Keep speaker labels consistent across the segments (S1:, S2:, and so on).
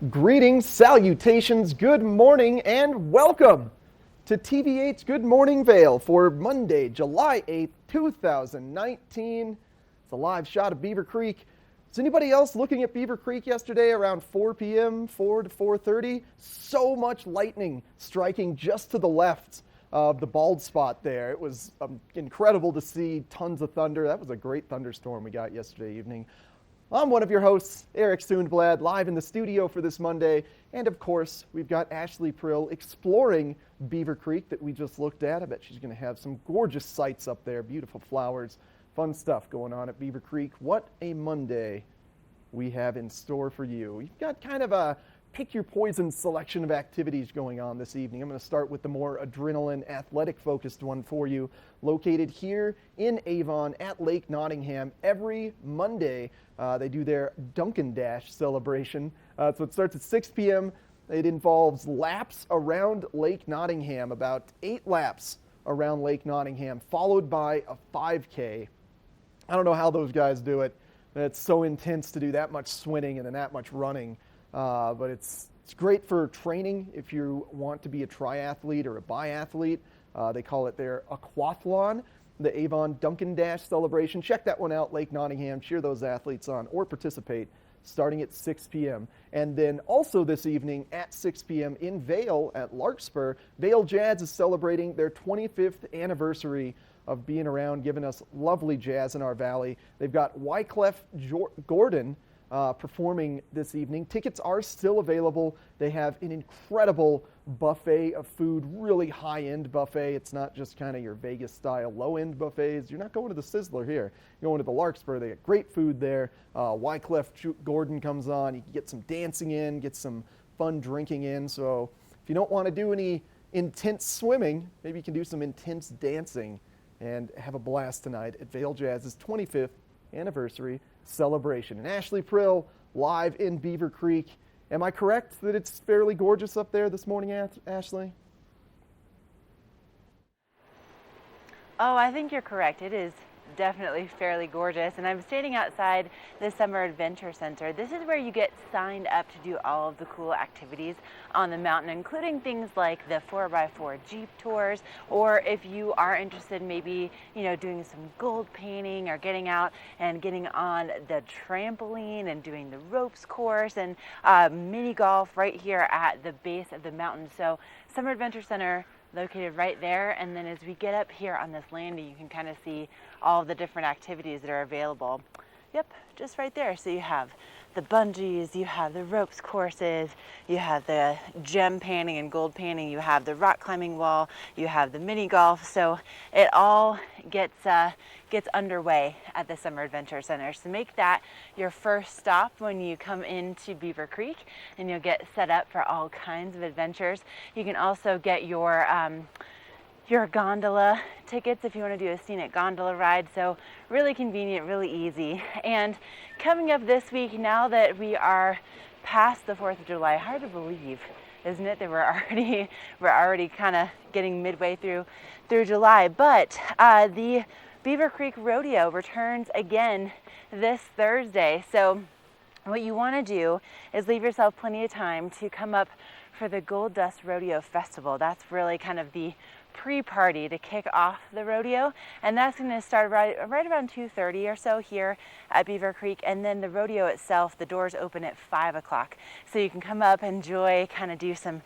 S1: Greetings, salutations, good morning, and welcome to TV8's Good Morning Vail for Monday, July 8th, 2019. It's a live shot of Beaver Creek. Was anybody else looking at Beaver Creek yesterday around 4 p.m., 4 to 4:30? So much lightning striking just to the left of the bald spot there. It was incredible to see tons of thunder. That was a great thunderstorm we got yesterday evening. I'm one of your hosts, Eric Sundblad, live in the studio for this Monday. And of course, we've got Ashley Prill exploring Beaver Creek that we just looked at. I bet she's going to have some gorgeous sights up there, beautiful flowers, fun stuff going on at Beaver Creek. What a Monday we have in store for you. We've got kind of a pick your poison selection of activities going on this evening. I'm going to start with the more adrenaline, athletic-focused one for you, located here in Avon at Lake Nottingham. Every Monday, they do their Dunkin' Dash celebration. So it starts at 6 p.m. It involves laps around Lake Nottingham, about 8 laps around Lake Nottingham, followed by a 5K. I don't know how those guys do it. It's so intense to do that much swimming and then that much running. But it's great for training if you want to be a triathlete or a biathlete. They call it their aquathlon, the Avon Dunkin' Dash celebration. Check that one out, Lake Nottingham. Cheer those athletes on or participate starting at 6 p.m. And then also this evening at 6 p.m. in Vail at Larkspur, Vail Jazz is celebrating their 25th anniversary of being around, giving us lovely jazz in our valley. They've got Wyclef Gordon performing this evening. Tickets are still available. They have an incredible buffet of food, really high-end buffet. It's not just kind of your Vegas-style low-end buffets. You're not going to the Sizzler here. You're going to the Larkspur. They got great food there. Wyclef Gordon comes on. You can get some dancing in, get some fun drinking in. So if you don't want to do any intense swimming, maybe you can do some intense dancing and have a blast tonight at Vail Jazz's 25th anniversary celebration. And Ashley Prill, live in Beaver Creek. Am I correct that it's fairly gorgeous up there this morning, Ashley?
S2: Oh, I think you're correct. It is definitely fairly gorgeous. And I'm standing outside the Summer Adventure Center. This is where you get signed up to do all of the cool activities on the mountain, including things like the 4x4 Jeep tours, or if you are interested in maybe, doing some gold painting or getting out and getting on the trampoline and doing the ropes course and mini golf right here at the base of the mountain. So Summer Adventure Center located right there, and then as we get up here on this landing, you can kind of see all of the different activities that are available. Yep, just right there. So you have the bungees, you have the ropes courses, you have the gem panning and gold panning, you have the rock climbing wall, you have the mini golf. So it all gets underway at the Summer Adventure Center. So make that your first stop when you come into Beaver Creek, and you'll get set up for all kinds of adventures. You can also get your gondola tickets if you want to do a scenic gondola ride. So really convenient, really easy. And coming up this week, now that we are past the 4th of July, hard to believe, isn't it, that we're already kind of getting midway through July. But the Beaver Creek Rodeo returns again this Thursday. So what you want to do is leave yourself plenty of time to come up for the Gold Dust Rodeo Festival. That's really kind of the pre-party to kick off the rodeo, and that's going to start right around 2:30 or so here at Beaver Creek. And then the rodeo itself, the doors open at 5 o'clock, so you can come up, enjoy, kind of do some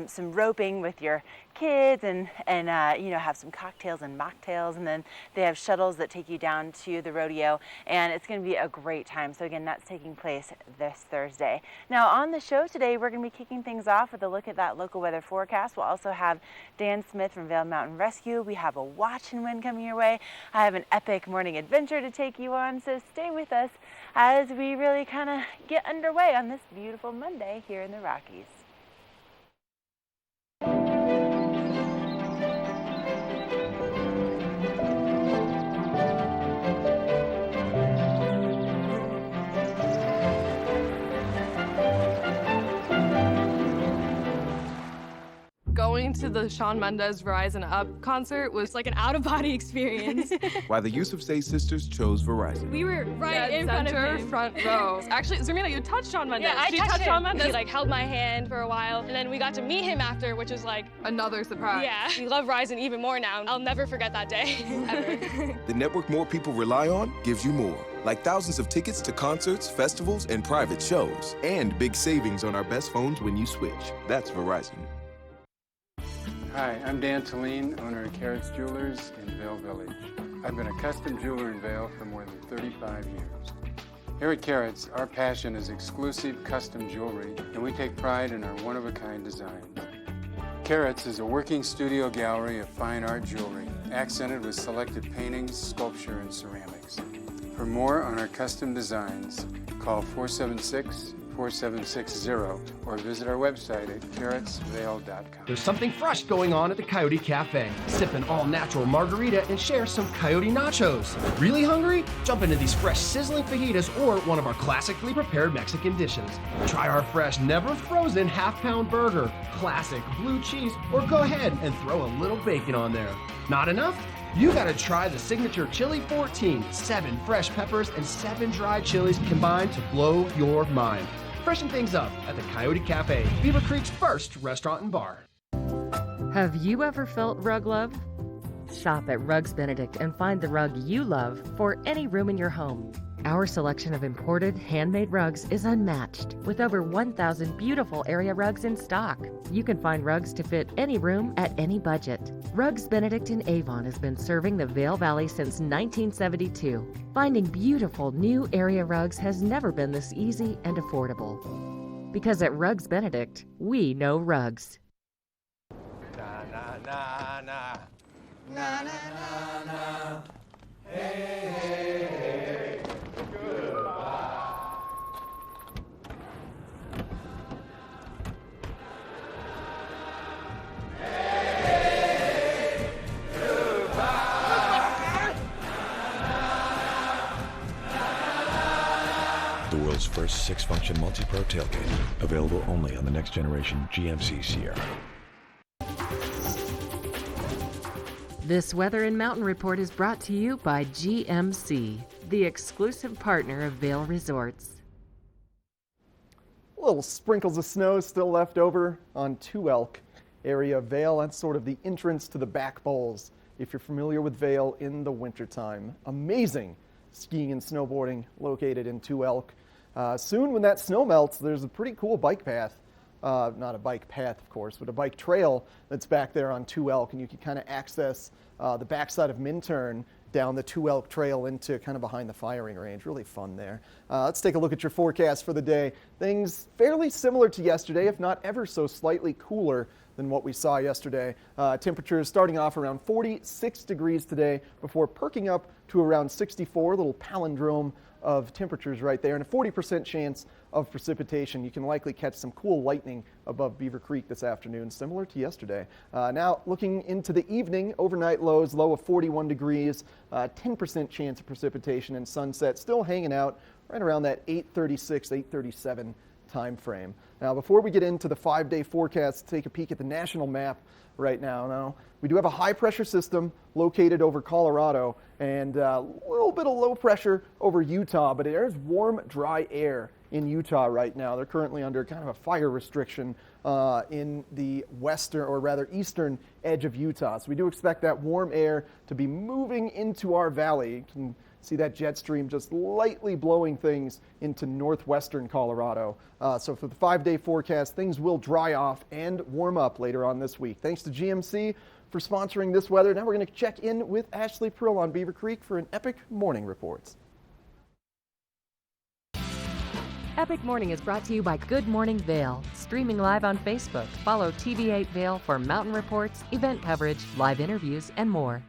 S2: some roping with your kids and have some cocktails and mocktails, and then they have shuttles that take you down to the rodeo, and it's going to be a great time. So again, that's taking place this Thursday. Now on the show today, we're going to be kicking things off with a look at that local weather forecast. We'll also have Dan Smith from Vail Mountain Rescue. We have a watch and win coming your way. I have an epic morning adventure to take you on, so stay with us as we really kind of get underway on this beautiful Monday here in the Rockies.
S3: Going to to the Shawn Mendes Verizon Up concert was like an out-of-body experience.
S4: Why the Yusuf Say sisters chose Verizon.
S3: We were right in front of him. Front row. Actually, Zermina, you touched Shawn Mendes.
S5: Yeah, I touched
S3: Shawn
S5: him.
S3: Mendes.
S5: He like held my hand for a while, and then we got to meet him after, which was like
S3: Another surprise.
S5: yeah. We love Verizon even more now. I'll never forget that day ever.
S4: The network more people rely on gives you more. Like thousands of tickets to concerts, festivals, and private shows. And big savings on our best phones when you switch. That's Verizon.
S6: Hi, I'm Dan Talene, owner of Carrots Jewelers in Vail Village. I've been a custom jeweler in Vail for more than 35 years. Here at Carrots, our passion is exclusive custom jewelry, and we take pride in our one-of-a-kind designs. Carrots is a working studio gallery of fine art jewelry, accented with selected paintings, sculpture, and ceramics. For more on our custom designs, call 476-4760 or visit our website at carrotsvale.com.
S7: There's something fresh going on at the Coyote Cafe. Sip an all-natural margarita and share some Coyote nachos. Really hungry? Jump into these fresh sizzling fajitas or one of our classically prepared Mexican dishes. Try our fresh, never frozen half-pound burger, classic blue cheese, or go ahead and throw a little bacon on there. Not enough? You gotta try the signature Chili 14, 7 fresh peppers and 7 dried chilies combined to blow your mind. Freshen things up at the Coyote Cafe, Beaver Creek's first restaurant and bar.
S8: Have you ever felt rug love? Shop at Rugs Benedict and find the rug you love for any room in your home. Our selection of imported, handmade rugs is unmatched, with over 1,000 beautiful area rugs in stock. You can find rugs to fit any room at any budget. Rugs Benedict in Avon has been serving the Vail Valley since 1972. Finding beautiful new area rugs has never been this easy and affordable. Because at Rugs Benedict, we know rugs.
S9: Na na na na na na na na. Hey hey hey. Goodbye. Hey, goodbye.
S10: The world's first 6-function multi-pro tailgate, available only on the next generation GMC Sierra.
S8: This Weather and Mountain Report is brought to you by GMC, the exclusive partner of Vail Resorts.
S1: Little sprinkles of snow still left over on Two Elk area of Vail. That's sort of the entrance to the back bowls if you're familiar with Vail in the wintertime. Amazing skiing and snowboarding located in Two Elk. Soon when that snow melts, there's a pretty cool bike path. Not a bike path, of course, but a bike trail that's back there on Two Elk, and you can kind of access the backside of Minturn down the Two Elk Trail into kind of behind the firing range. Really fun there. Let's take a look at your forecast for the day. Things fairly similar to yesterday, if not ever so slightly cooler than what we saw yesterday. Temperatures starting off around 46 degrees today before perking up to around 64, a little palindrome of temperatures right there, and a 40% chance of precipitation. You can likely catch some cool lightning above Beaver Creek this afternoon, similar to yesterday. Now looking into the evening, overnight lows, low of 41 degrees, 10% chance of precipitation, and sunset still hanging out right around that 8:36, 8:37 time frame. Now before we get into the 5-day forecast, take a peek at the national map right now. Now we do have a high pressure system located over Colorado and a little bit of low pressure over Utah, but there's warm, dry air in Utah right now. They're currently under kind of a fire restriction in the western, or rather eastern edge of Utah. So we do expect that warm air to be moving into our valley. You can see that jet stream just lightly blowing things into northwestern Colorado. So for the 5-day forecast, things will dry off and warm up later on this week. Thanks to GMC for sponsoring this weather. Now we're going to check in with Ashley Prill on Beaver Creek for an Epic Morning Reports.
S8: Epic Morning is brought to you by Good Morning Vail, streaming live on Facebook. Follow TV8 Vail for mountain reports, event coverage, live interviews, and more.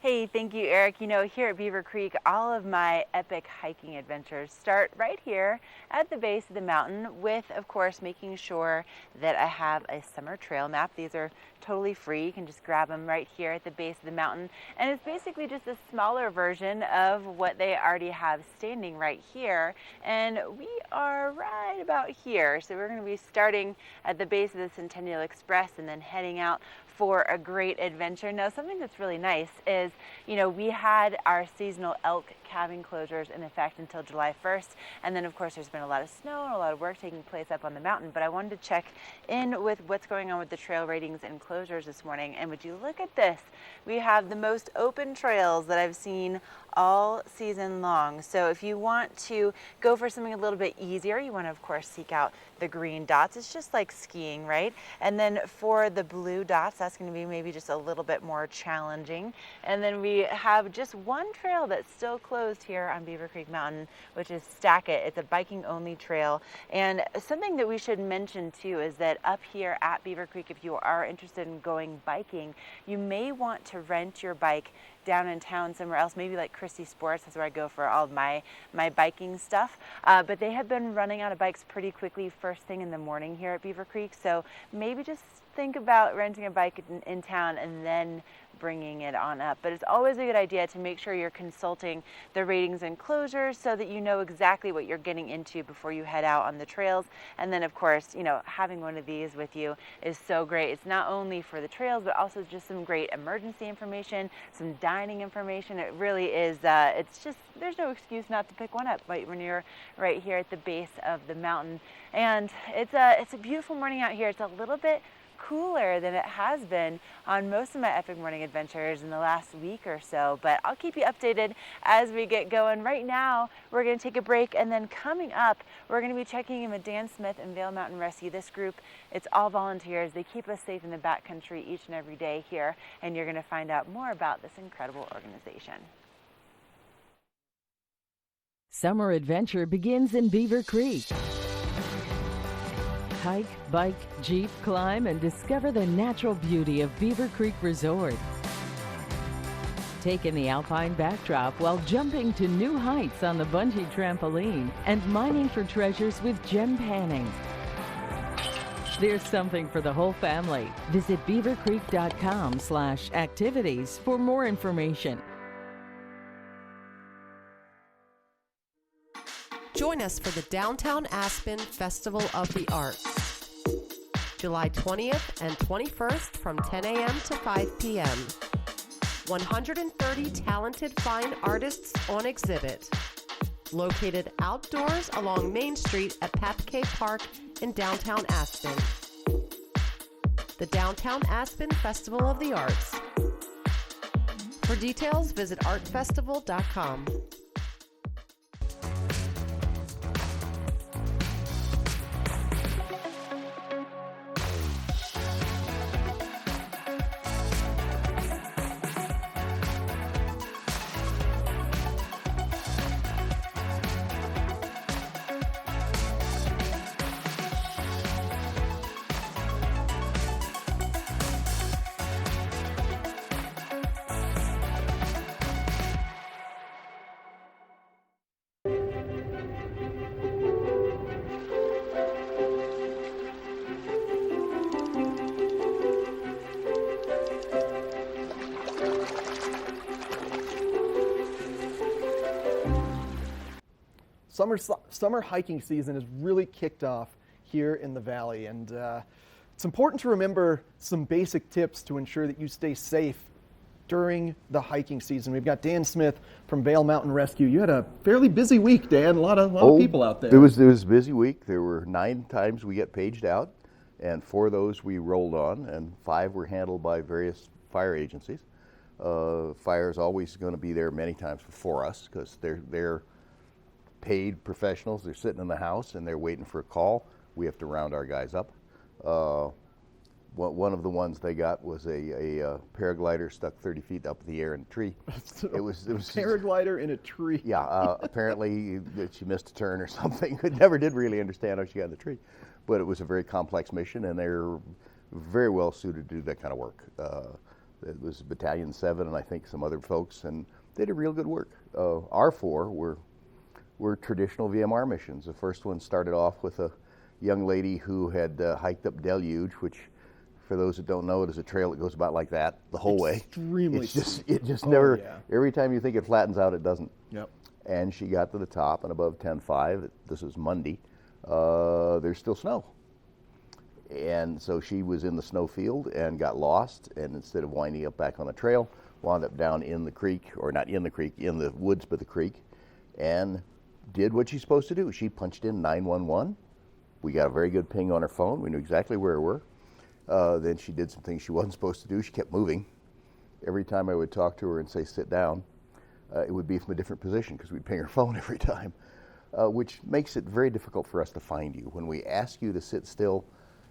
S2: Hey, thank you, Eric. You know, here at Beaver Creek, all of my epic hiking adventures start right here at the base of the mountain with, of course, making sure that I have a summer trail map. These are totally free. You can just grab them right here at the base of the mountain. And it's basically just a smaller version of what they already have standing right here. And we are right about here. So we're going to be starting at the base of the Centennial Express and then heading out for a great adventure. Now, something that's really nice is, you know, we had our seasonal elk calving closures in effect until July 1st. And then, of course, there's been a lot of snow and a lot of work taking place up on the mountain. But I wanted to check in with what's going on with the trail ratings and closures this morning. And would you look at this? We have the most open trails that I've seen all season long. So if you want to go for something a little bit easier, you want to, of course, seek out the green dots. It's just like skiing, right? And then for the blue dots, that's going to be maybe just a little bit more challenging. And then we have just one trail that's still closed here on Beaver Creek Mountain, which is Stack It. It's a biking only trail. And something that we should mention too is that up here at Beaver Creek, if you are interested in going biking, you may want to rent your bike down in town somewhere else, maybe like Christie Sports. That's where I go for all of my biking stuff. But they have been running out of bikes pretty quickly first thing in the morning here at Beaver Creek. So maybe just think about renting a bike in town and then bringing it on up. But it's always a good idea to make sure you're consulting the ratings and closures so that you know exactly what you're getting into before you head out on the trails. And then, of course, you know, having one of these with you is so great. It's not only for the trails, but also just some great emergency information, some dining information. It really is, it's just, there's no excuse not to pick one up when you're right here at the base of the mountain. And it's a beautiful morning out here. It's a little bit cooler than it has been on most of my epic morning adventures in the last week or so, but I'll keep you updated as we get going. Right now, we're going to take a break, and then coming up, we're going to be checking in with Dan Smith and Vail Mountain Rescue. This group, it's all volunteers. They keep us safe in the backcountry each and every day here, and you're going to find out more about this incredible organization.
S11: Summer adventure begins in Beaver Creek. Hike, bike, jeep, climb, and discover the natural beauty of Beaver Creek Resort. Take in the alpine backdrop while jumping to new heights on the bungee trampoline and mining for treasures with gem panning. There's something for the whole family. Visit beavercreek.com/activities for more information.
S12: Join us for the Downtown Aspen Festival of the Arts, July 20th and 21st from 10 a.m. to 5 p.m. 130 talented fine artists on exhibit. Located outdoors along Main Street at Papke Park in downtown Aspen. The Downtown Aspen Festival of the Arts. For details, visit artfestival.com.
S1: Summer hiking season is really kicked off here in the valley, and it's important to remember some basic tips to ensure that you stay safe during the hiking season. We've got Dan Smith from Vail Mountain Rescue. You had a fairly busy week, Dan. A lot of people out there.
S13: It was a busy week. There were 9 times we get paged out, and 4 of those we rolled on, and 5 were handled by various fire agencies. Fire is always going to be there many times for us because they're paid professionals. They're sitting in the house and they're waiting for a call. We have to round our guys up. One of the ones they got was a paraglider stuck 30 feet up in the air in a tree. It was
S1: paraglider in a tree.
S13: Yeah, apparently she missed a turn or something. I never did really understand how she got in the tree, but it was a very complex mission, and they're very well suited to do that kind of work. It was Battalion 7 and I think some other folks, and they did real good work. Our 4 were traditional VMR missions. The first one started off with a young lady who had hiked up Deluge, which, for those that don't know, it is a trail that goes about like that the whole way.
S1: Extremely
S13: It just never,
S1: yeah.
S13: every time you think it flattens out, it doesn't.
S1: Yep.
S13: And she got to the top, and above 10.5, this is Monday, there's still snow. And so she was in the snow field and got lost, and instead of winding up back on the trail, wound up down in the creek, or not in the creek, in the woods by the creek, and did what she's supposed to do. She punched in 911. We got a very good ping on her phone. We knew exactly where we were. Then she did some things she wasn't supposed to do. She kept moving. Every time I would talk to her and say, sit down, it would be from a different position because we'd ping her phone every time, which makes it very difficult for us to find you. When we ask you to sit still,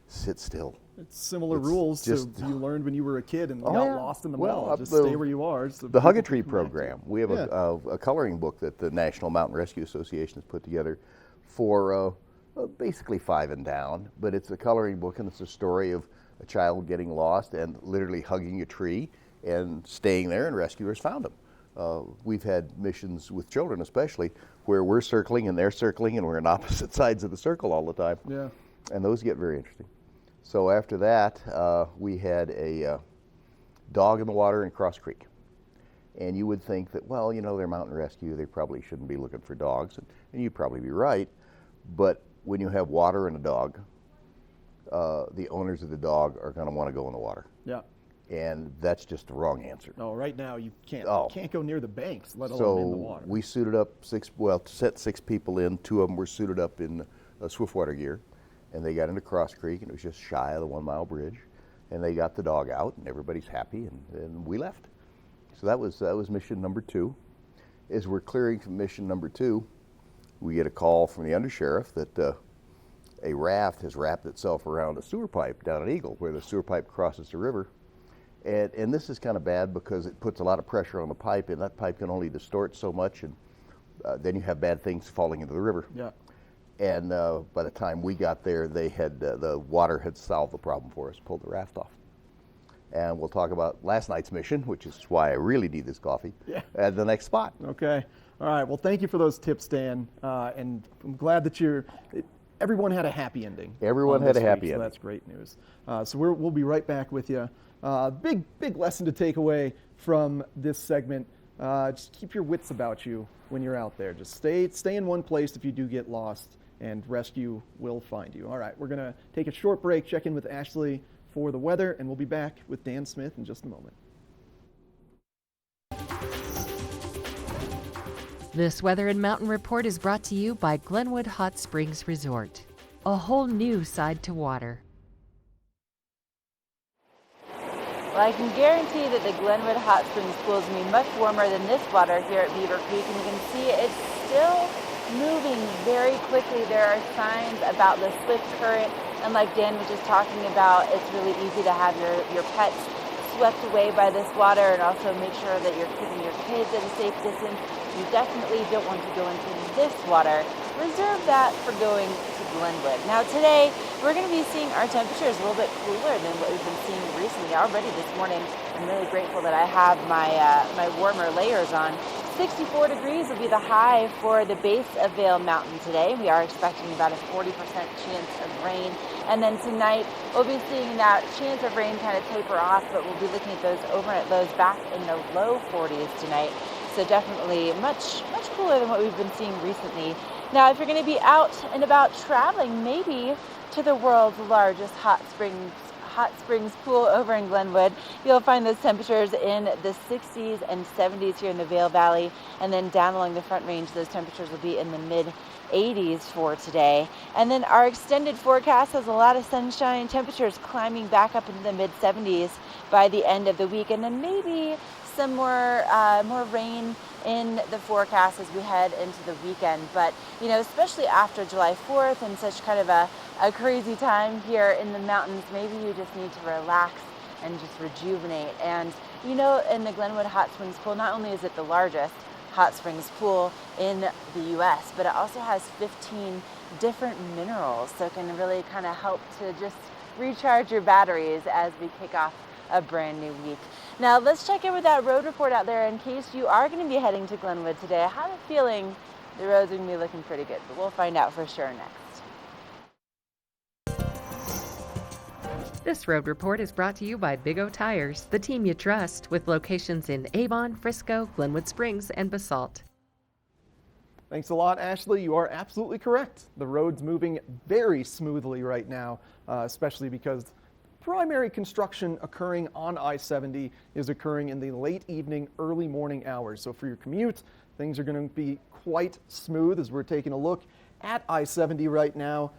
S13: sit still.
S1: It's similar rules to you learned when you were a kid and got lost in the
S13: well,
S1: mountain. Just stay where you are.
S13: The Hug-a-Tree program. We have a coloring book that the National Mountain Rescue Association has put together for basically 5 and down, but it's a coloring book and it's a story of a child getting lost and literally hugging a tree and staying there, and rescuers found them. We've had missions with children especially where we're circling and they're circling and we're on opposite sides of the circle all the time.
S1: Yeah.
S13: And those get very interesting. So after that, we had a dog in the water in Cross Creek. And you would think that, well, you know, they're mountain rescue, they probably shouldn't be looking for dogs, and you'd probably be right. But when you have water and a dog, the owners of the dog are going to want to go in the water.
S1: Yeah.
S13: And that's just the wrong answer.
S1: No, right now you can't go near the banks, let alone in the water.
S13: So we suited up set 6 people in. 2 of them were suited up in swiftwater gear, and they got into Cross Creek, and it was just shy of the 1 mile bridge, and they got the dog out, and everybody's happy, and we left. So that was mission number 2. As we're clearing from mission number 2, we get a call from the undersheriff that a raft has wrapped itself around a sewer pipe down at Eagle, where the sewer pipe crosses the river. And this is kind of bad because it puts a lot of pressure on the pipe, and that pipe can only distort so much, and then you have bad things falling into the river.
S1: Yeah.
S13: And by the time we got there, they had the water had solved the problem for us, pulled the raft off. And we'll talk about last night's mission, which is why I really need this coffee, at the next spot.
S1: Okay. All right. Well, thank you for those tips, Dan. And I'm glad that everyone had a happy ending.
S13: Everyone had a happy ending.
S1: So that's great news. So we'll be right back with you. Big lesson to take away from this segment. Just keep your wits about you when you're out there. Just stay in one place if you do get lost, and rescue will find you. All right, we're going to take a short break, check in with Ashley for the weather, and we'll be back with Dan Smith in just a moment.
S8: This Weather and Mountain Report is brought to you by Glenwood Hot Springs Resort. A whole new side to water.
S2: Well, I can guarantee that the Glenwood Hot Springs pool is going to be much warmer than this water here at Beaver Creek, and you can see it's still moving very quickly. There are signs about the swift current, and like Dan was just talking about, it's really easy to have your pets swept away by this water, and also make sure that you're keeping your kids at a safe distance. You definitely don't want to go into this water. Reserve that for going to Glenwood. Now today, we're going to be seeing our temperatures a little bit cooler than what we've been seeing recently. Already this morning, I'm really grateful that I have my warmer layers on. 64 degrees will be the high for the base of Vail Mountain today. We are expecting about a 40% chance of rain. And then tonight, we'll be seeing that chance of rain kind of taper off, but we'll be looking at those overnight lows back in the low 40s tonight. So definitely much cooler than what we've been seeing recently. Now, if you're going to be out and about traveling, maybe to the world's largest hot springs pool over in Glenwood, you'll find those temperatures in the 60s and 70s here in the Vail Valley, and then down along the Front Range, those temperatures will be in the mid 80s for today. And then our extended forecast has a lot of sunshine, temperatures climbing back up into the mid 70s by the end of the week, and then maybe some more rain in the forecast as we head into the weekend. But, you know, especially after July 4th and such kind of a crazy time here in the mountains, maybe you just need to relax and just rejuvenate. And, you know, in the Glenwood Hot Springs Pool, not only is it the largest hot springs pool in the U.S., but it also has 15 different minerals, so it can really kind of help to just recharge your batteries as we kick off a brand new week. Now let's check in with that road report out there in case you are going to be heading to Glenwood today. I have a feeling the roads are going to be looking pretty good, but we'll find out for sure next.
S8: This road report is brought to you by Big O Tires, the team you trust, with locations in Avon, Frisco, Glenwood Springs, and Basalt.
S1: Thanks a lot, Ashley. You are absolutely correct. The road's moving very smoothly right now, especially because primary construction occurring on I-70 is occurring in the late evening, early morning hours. So for your commute, things are going to be quite smooth as we're taking a look at I-70 right now.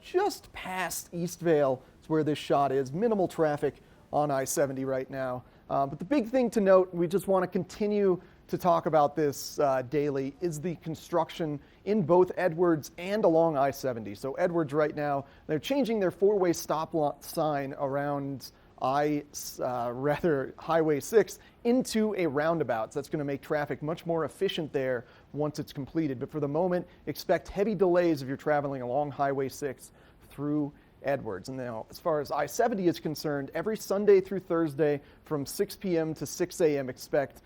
S1: Just past Eastvale is where this shot is. Minimal traffic on I-70 right now. But the big thing to note, we just want to continue to talk about this daily, is the construction in both Edwards and along I-70. So Edwards right now, they're changing their four-way stop sign around Highway 6 into a roundabout. So that's going to make traffic much more efficient there once it's completed. But for the moment, expect heavy delays if you're traveling along Highway 6 through Edwards. And now, as far as I-70 is concerned, every Sunday through Thursday from 6 p.m. to 6 a.m. expect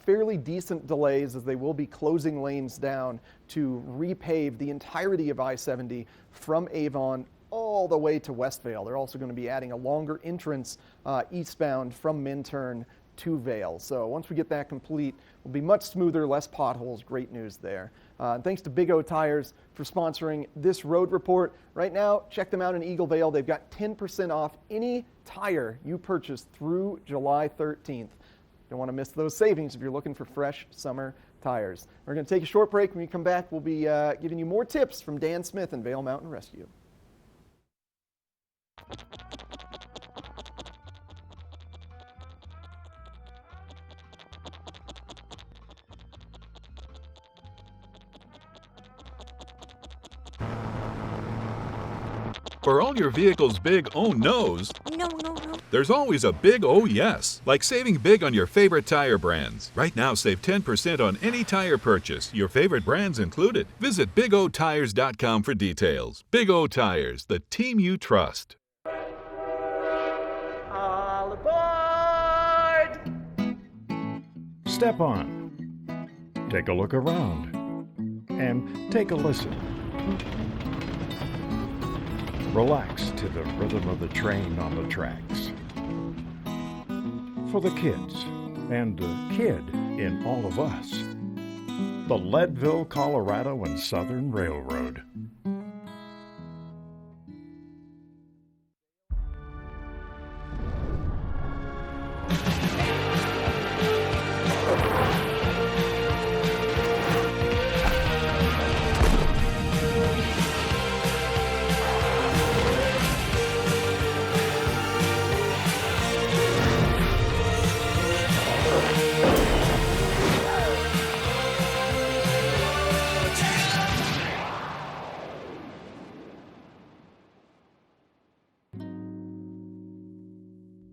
S1: fairly decent delays as they will be closing lanes down to repave the entirety of I-70 from Avon all the way to Westvale. They're also going to be adding a longer entrance eastbound from Minturn to Vale. So once we get that complete, it'll be much smoother, less potholes. Great news there. And thanks to Big O Tires for sponsoring this road report. Right now, check them out in Eagle Vale. They've got 10% off any tire you purchase through July 13th. Don't want to miss those savings if you're looking for fresh summer tires. We're going to take a short break. When we come back, we'll be giving you more tips from Dan Smith and Vail Mountain Rescue.
S14: For all your vehicle's big oh no's, there's always a big oh yes, like saving big on your favorite tire brands. Right now, save 10% on any tire purchase, your favorite brands included. Visit BigOTires.com for details. Big O Tires, the team you trust.
S1: All aboard!
S15: Step on. Take a look around. And take a listen. Relax to the rhythm of the train on the tracks. For the kids, and the kid in all of us, the Leadville, Colorado and Southern Railroad.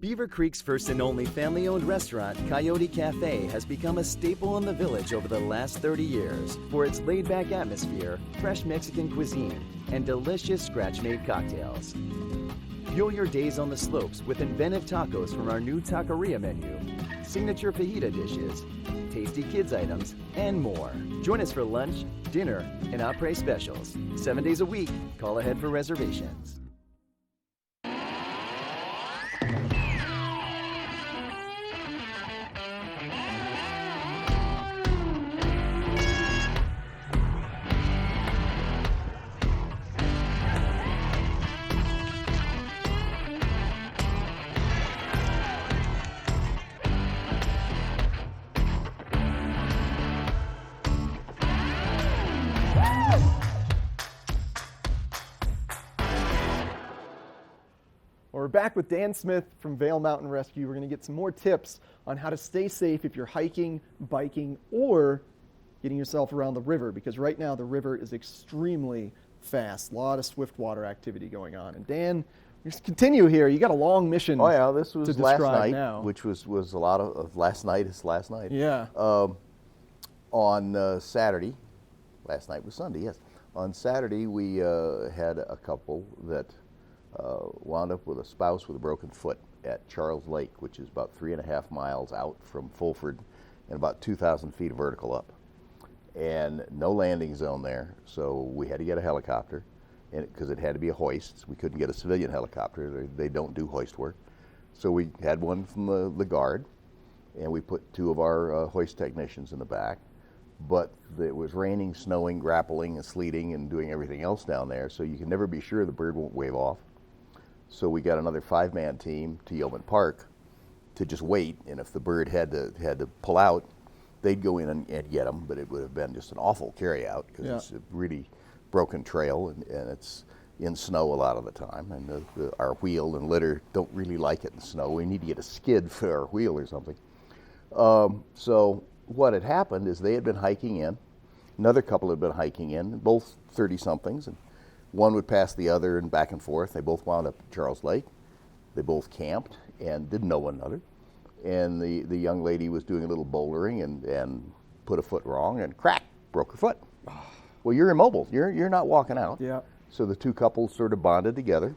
S16: Beaver Creek's first and only family-owned restaurant, Coyote Cafe, has become a staple in the village over the last 30 years for its laid-back atmosphere, fresh Mexican cuisine, and delicious scratch-made cocktails. Fuel your days on the slopes with inventive tacos from our new taqueria menu, signature fajita dishes, tasty kids items, and more. Join us for lunch, dinner, and après specials. 7 days a week. Call ahead for reservations.
S1: We're back with Dan Smith from Vail Mountain Rescue. We're going to get some more tips on how to stay safe if you're hiking, biking, or getting yourself around the river, because right now the river is extremely fast. A lot of swift water activity going on. And Dan, just continue here. You got a long mission.
S13: Oh yeah, this was
S1: to
S13: last night,
S1: now.
S13: which was a lot of last night is last night.
S1: Yeah.
S13: On Saturday, last night was Sunday. Yes. On Saturday we had a couple that wound up with a spouse with a broken foot. at Charles Lake, which is about 3.5 miles out from Fulford and about 2,000 feet vertical up. And no landing zone there, so we had to get a helicopter because it had to be a hoist. We couldn't get a civilian helicopter. They don't do hoist work. So we had one from the Guard, and we put 2 of our hoist technicians in the back. But it was raining, snowing, grappling, and sleeting, and doing everything else down there, so you can never be sure the bird won't wave off. So we got another 5-man team to Yeoman Park to just wait, and if the bird had to pull out, they'd go in and get them, but it would have been just an awful carry-out because it's a really broken trail, and it's in snow a lot of the time, and our wheel and litter don't really like it in snow. We need to get a skid for our wheel or something. So what had happened is they had been hiking in, another couple had been hiking in, both 30-somethings, and one would pass the other and back and forth. They both wound up at Charles Lake. They both camped and didn't know one another. And the young lady was doing a little bouldering and put a foot wrong and crack, broke her foot. Well, you're immobile. You're not walking out.
S1: Yeah.
S13: So the 2 couples sort of bonded together,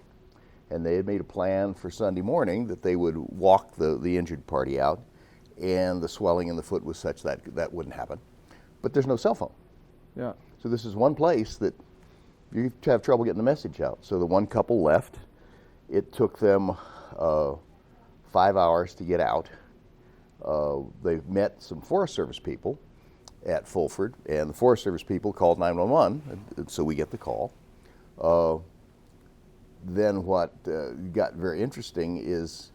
S13: and they had made a plan for Sunday morning that they would walk the injured party out, and the swelling in the foot was such that that wouldn't happen. But there's no cell phone.
S1: Yeah.
S13: So this is one place that you have trouble getting the message out. So the one couple left. It took them 5 hours to get out. They met some Forest Service people at Fulford, and the Forest Service people called 911, and so we get the call. Then what got very interesting is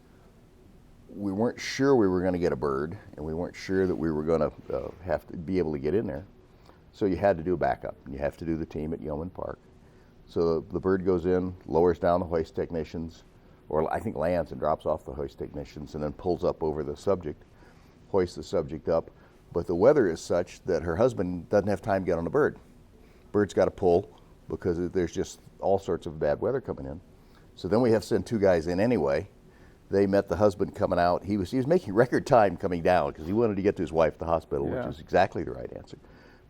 S13: we weren't sure we were going to get a bird, and we weren't sure that we were going to have to be able to get in there. So you had to do a backup, and you have to do the team at Yeoman Park. So the bird goes in, lowers down the hoist technicians, or I think lands and drops off the hoist technicians, and then pulls up over the subject, hoists the subject up. But the weather is such that her husband doesn't have time to get on the bird. Bird's got to pull because there's just all sorts of bad weather coming in. So then we have to send 2 guys in anyway. They met the husband coming out. He was making record time coming down because he wanted to get to his wife at the hospital, which is exactly the right answer.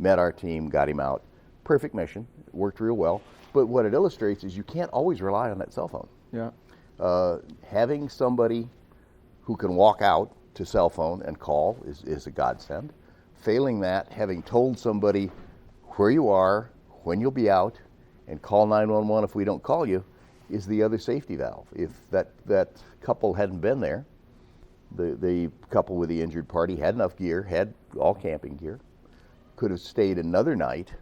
S13: Met our team, got him out. Perfect mission. It worked real well. But what it illustrates is you can't always rely on that cell phone.
S1: Yeah.
S13: Having somebody who can walk out to cell phone and call is a godsend. Failing that, having told somebody where you are, when you'll be out, and call 911 if we don't call you, is the other safety valve. If that couple hadn't been there, the couple with the injured party had enough gear, had all camping gear, could have stayed another night.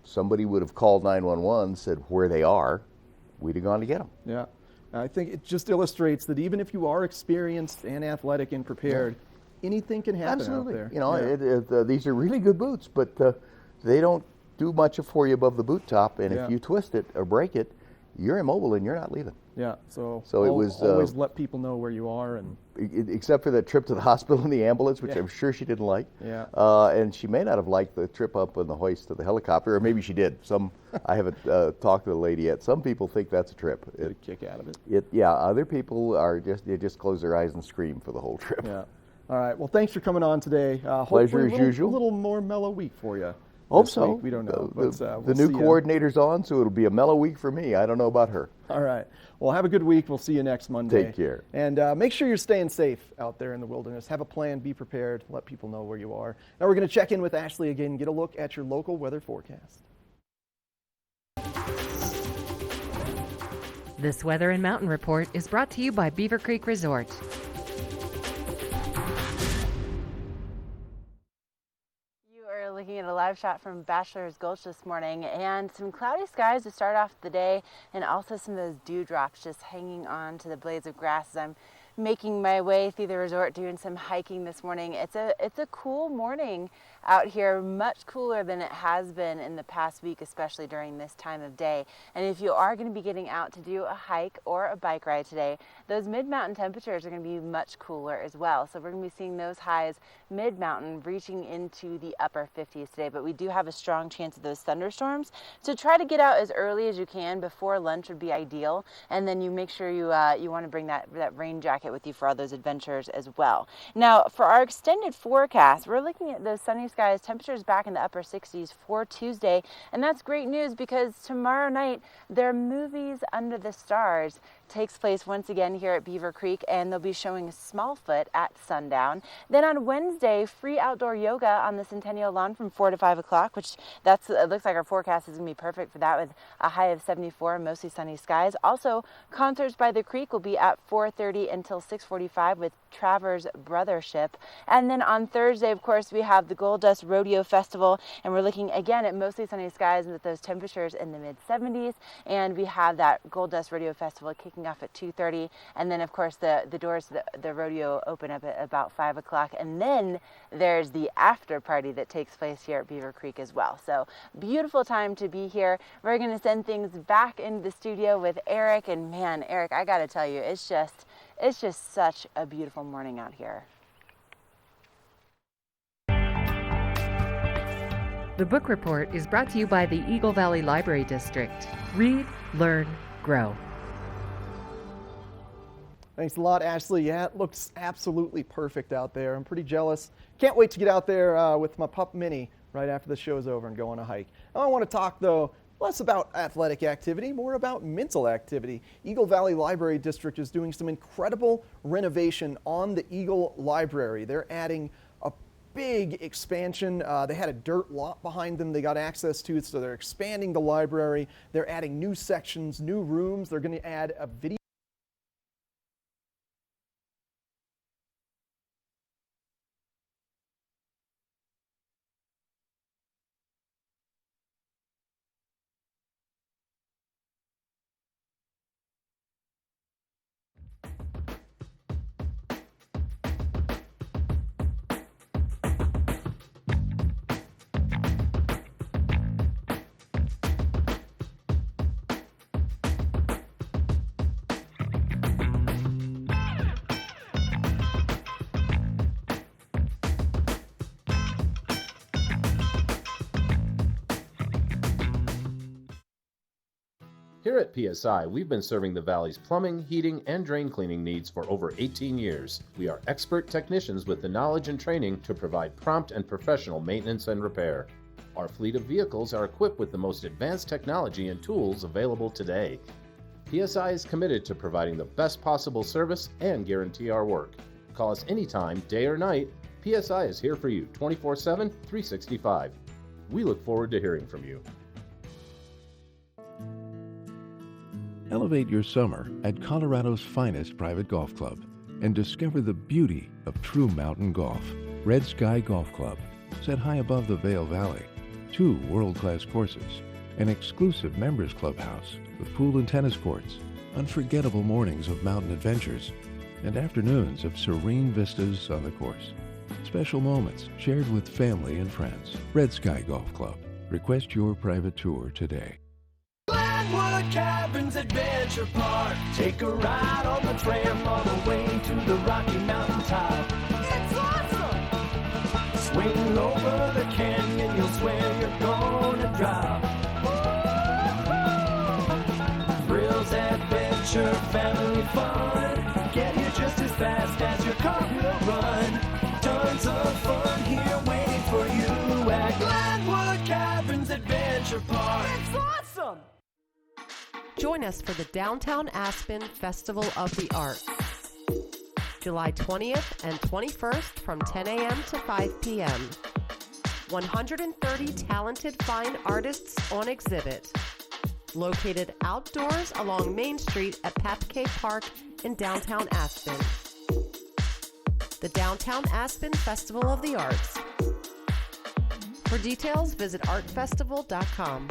S13: Somebody would have called 911, said where they are, we'd have gone to get them.
S1: Yeah. I think it just illustrates that even if you are experienced and athletic and prepared, anything can happen
S13: Absolutely.
S1: out there.
S13: You know, these are really good boots, but they don't do much for you above the boot top, and if you twist it or break it, you're immobile and you're not leaving.
S1: Yeah, so
S13: it was
S1: always let people know where you are, and
S13: except for that trip to the hospital in the ambulance, which I'm sure she didn't like.
S1: Yeah.
S13: And she may not have liked the trip up on the hoist to the helicopter, or maybe she did. I haven't talked to the lady yet. Some people think that's a trip.
S1: Get a kick out of it.
S13: Other people are they just close their eyes and scream for the whole trip.
S1: Yeah. All right. Well, thanks for coming on today.
S13: Pleasure as usual.
S1: A little more mellow week for you.
S13: Hope so.
S1: We don't know.
S13: The new coordinator's on, so it'll be a mellow week for me. I don't know about her.
S1: All right. Well, have a good week. We'll see you next Monday.
S13: Take care.
S1: And make sure you're staying safe out there in the wilderness. Have a plan. Be prepared. Let people know where you are. Now we're going to check in with Ashley again and get a look at your local weather forecast.
S8: This Weather and Mountain Report is brought to you by Beaver Creek Resort.
S2: Looking at a live shot from Bachelor's Gulch this morning, and some cloudy skies to start off the day, and also some of those dewdrops just hanging on to the blades of grass as I'm making my way through the resort doing some hiking this morning. It's a cool morning out here, much cooler than it has been in the past week, especially during this time of day. And if you are going to be getting out to do a hike or a bike ride today, those mid-mountain temperatures are going to be much cooler as well. So we're going to be seeing those highs mid-mountain reaching into the upper 50s today, but we do have a strong chance of those thunderstorms. So try to get out as early as you can. Before lunch would be ideal, and then you make sure you want to bring that rain jacket with you for all those adventures as well. Now, for our extended forecast, we're looking at those sunny skies, temperatures back in the upper 60s for Tuesday. And that's great news because tomorrow night, their Movies Under the Stars takes place once again here at Beaver Creek, and they'll be showing Smallfoot at sundown. Then on Wednesday, free outdoor yoga on the Centennial Lawn from 4 to 5 o'clock, which it looks like our forecast is going to be perfect for that with a high of 74 and mostly sunny skies. Also, concerts by the creek will be at 4:30 until 6:45 with Travers Brothership. And then on Thursday, of course, we have the Gold Dust Rodeo Festival, and we're looking again at mostly sunny skies with those temperatures in the mid-70s. And we have that Gold Dust Rodeo Festival kicking off at 2:30, and then of course the doors to the rodeo open up at about 5 o'clock, and then there's the after party that takes place here at Beaver Creek as well. So beautiful time to be here. We're going to send things back into the studio with Eric, and man, Eric, I got to tell you, it's just such a beautiful morning out here.
S8: The Book Report is brought to you by the Eagle Valley Library District. Read, learn, grow.
S1: Thanks a lot, Ashley. Yeah, it looks absolutely perfect out there. I'm pretty jealous. Can't wait to get out there with my pup Minnie right after the show's over and go on a hike. Now, I want to talk, though, less about athletic activity, more about mental activity. Eagle Valley Library District is doing some incredible renovation on the Eagle Library. They're adding a big expansion. They had a dirt lot behind them they got access to, so they're expanding the library. They're adding new sections, new rooms. They're going to add a video.
S17: Here at PSI, we've been serving the Valley's plumbing, heating, and drain cleaning needs for over 18 years. We are expert technicians with the knowledge and training to provide prompt and professional maintenance and repair. Our fleet of vehicles are equipped with the most advanced technology and tools available today. PSI is committed to providing the best possible service and guarantee our work. Call us anytime, day or night. PSI is here for you 24/7, 365. We look forward to hearing from you.
S18: Elevate your summer at Colorado's finest private golf club and discover the beauty of true mountain golf. Red Sky Golf Club, set high above the Vail Valley, 2 world-class courses, an exclusive members clubhouse with pool and tennis courts, unforgettable mornings of mountain adventures, and afternoons of serene vistas on the course. Special moments shared with family and friends. Red Sky Golf Club. Request your private tour today.
S19: Glenwood Caverns Adventure Park. Take a ride on the tram all the way to the Rocky Mountain top. It's awesome! Swing over the canyon, you'll swear you're gonna drop. Thrills, adventure, family fun. Get here just as fast as your car will run. Tons of fun here waiting for you at Glenwood Caverns Adventure Park. It's awesome!
S12: Join us for the Downtown Aspen Festival of the Arts, July 20th and 21st from 10 a.m. to 5 p.m. 130 talented fine artists on exhibit. Located outdoors along Main Street at Papke Park in downtown Aspen. The Downtown Aspen Festival of the Arts. For details, visit artfestival.com.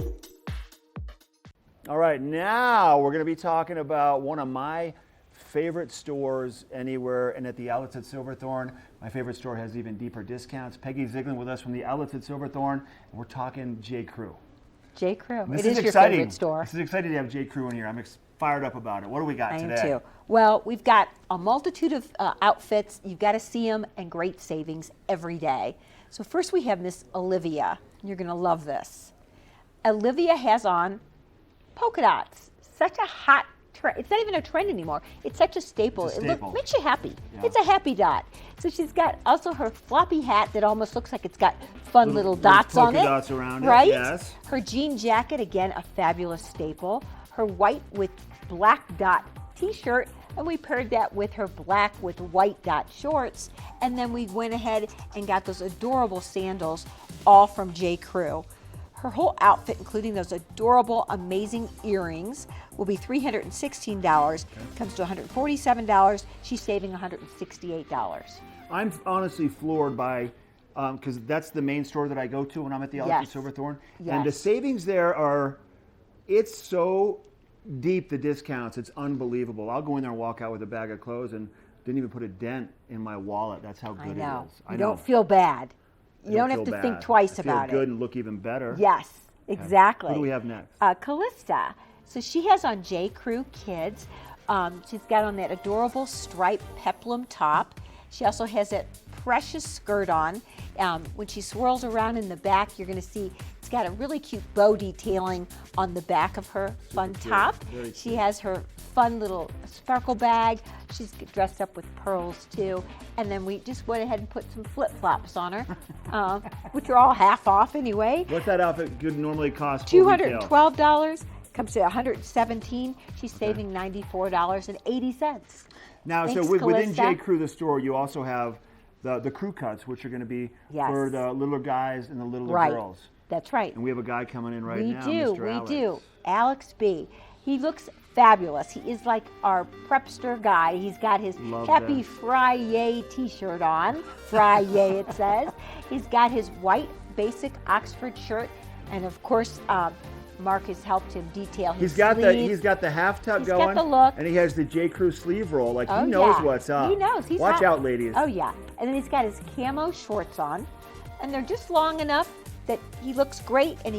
S20: All right, now we're going to be talking about one of my favorite stores anywhere, and at the Outlets at Silverthorne. My favorite store has even deeper discounts. Peggy Ziegler with us from the Outlets at Silverthorne, and we're talking J. Crew.
S21: J. Crew.
S20: This
S21: It is your
S20: exciting.
S21: favorite store.
S20: This is exciting to have J. Crew in here. I'm fired up about it. What do we got
S21: I
S20: today?
S21: am too. Well, we've got a multitude of outfits. You've got to see them, and great savings every day. So first we have Miss Olivia. You're going to love this. Olivia has on polka dots. Such a hot it's not even a trend anymore. It's such a staple.
S20: It's a staple.
S21: Makes you happy.
S20: Yeah.
S21: It's a happy dot. So she's got also her floppy hat that almost looks like it's got fun little dots on it.
S20: Polka dots around it,
S21: right?
S20: yes.
S21: Her jean jacket, again, a fabulous staple. Her white with black dot t-shirt, and we paired that with her black with white dot shorts. And then we went ahead and got those adorable sandals, all from J. Crew. Her whole outfit, including those adorable, amazing earrings, will be $316. Comes to $147. She's saving $168.
S20: I'm honestly floored by, because that's the main store that I go to when I'm at the Outlet Silverthorne. And the
S21: Yes.
S20: savings there are, it's so deep, the discounts, it's unbelievable. I'll go in there and walk out with a bag of clothes and didn't even put a dent in my wallet. That's how good
S21: I know.
S20: it is.
S21: You don't feel bad.
S20: I
S21: You don't have
S20: feel
S21: to
S20: bad.
S21: think twice
S20: I feel
S21: about
S20: good
S21: it.
S20: and look even better.
S21: Yes, exactly.
S20: What do we have next?
S21: Callista. So she has on J. Crew Kids. She's got on that adorable striped peplum top. She also has that precious skirt on. When she swirls around in the back, you're going to see it's got a really cute bow detailing on the back of her fun top.
S20: Very cute.
S21: She has her fun little sparkle bag. She's dressed up with pearls too. And then we just went ahead and put some flip-flops on her, which are all half off anyway.
S20: What's that outfit could normally cost? full retail?
S21: $212. Comes to $117. She's saving $94.80.
S20: Now,
S21: Thanks,
S20: so within
S21: Callista.
S20: J. Crew, the store, you also have the crew cuts, which are going to be
S21: Yes.
S20: for the littler guys and the littler
S21: Right.
S20: girls.
S21: That's right.
S20: And we have a guy coming in right
S21: we
S20: now,
S21: do,
S20: Mr.
S21: we
S20: Alex.
S21: do. Alex B. He looks fabulous. He is like our prepster guy. He's got his
S20: Love
S21: Happy
S20: that.
S21: Friday t-shirt on. Friday it says. He's got his white basic Oxford shirt, and of course, Mark has helped him detail his
S20: He's got
S21: sleeves.
S20: the half tuck
S21: He's
S20: going,
S21: got the look.
S20: and he has the J. Crew sleeve roll. Like
S21: Oh,
S20: he knows
S21: yeah.
S20: what's up.
S21: He knows. He's
S20: Watch
S21: hot.
S20: out, ladies.
S21: Oh yeah. And then he's got his camo shorts on, and they're just long enough that he looks great, and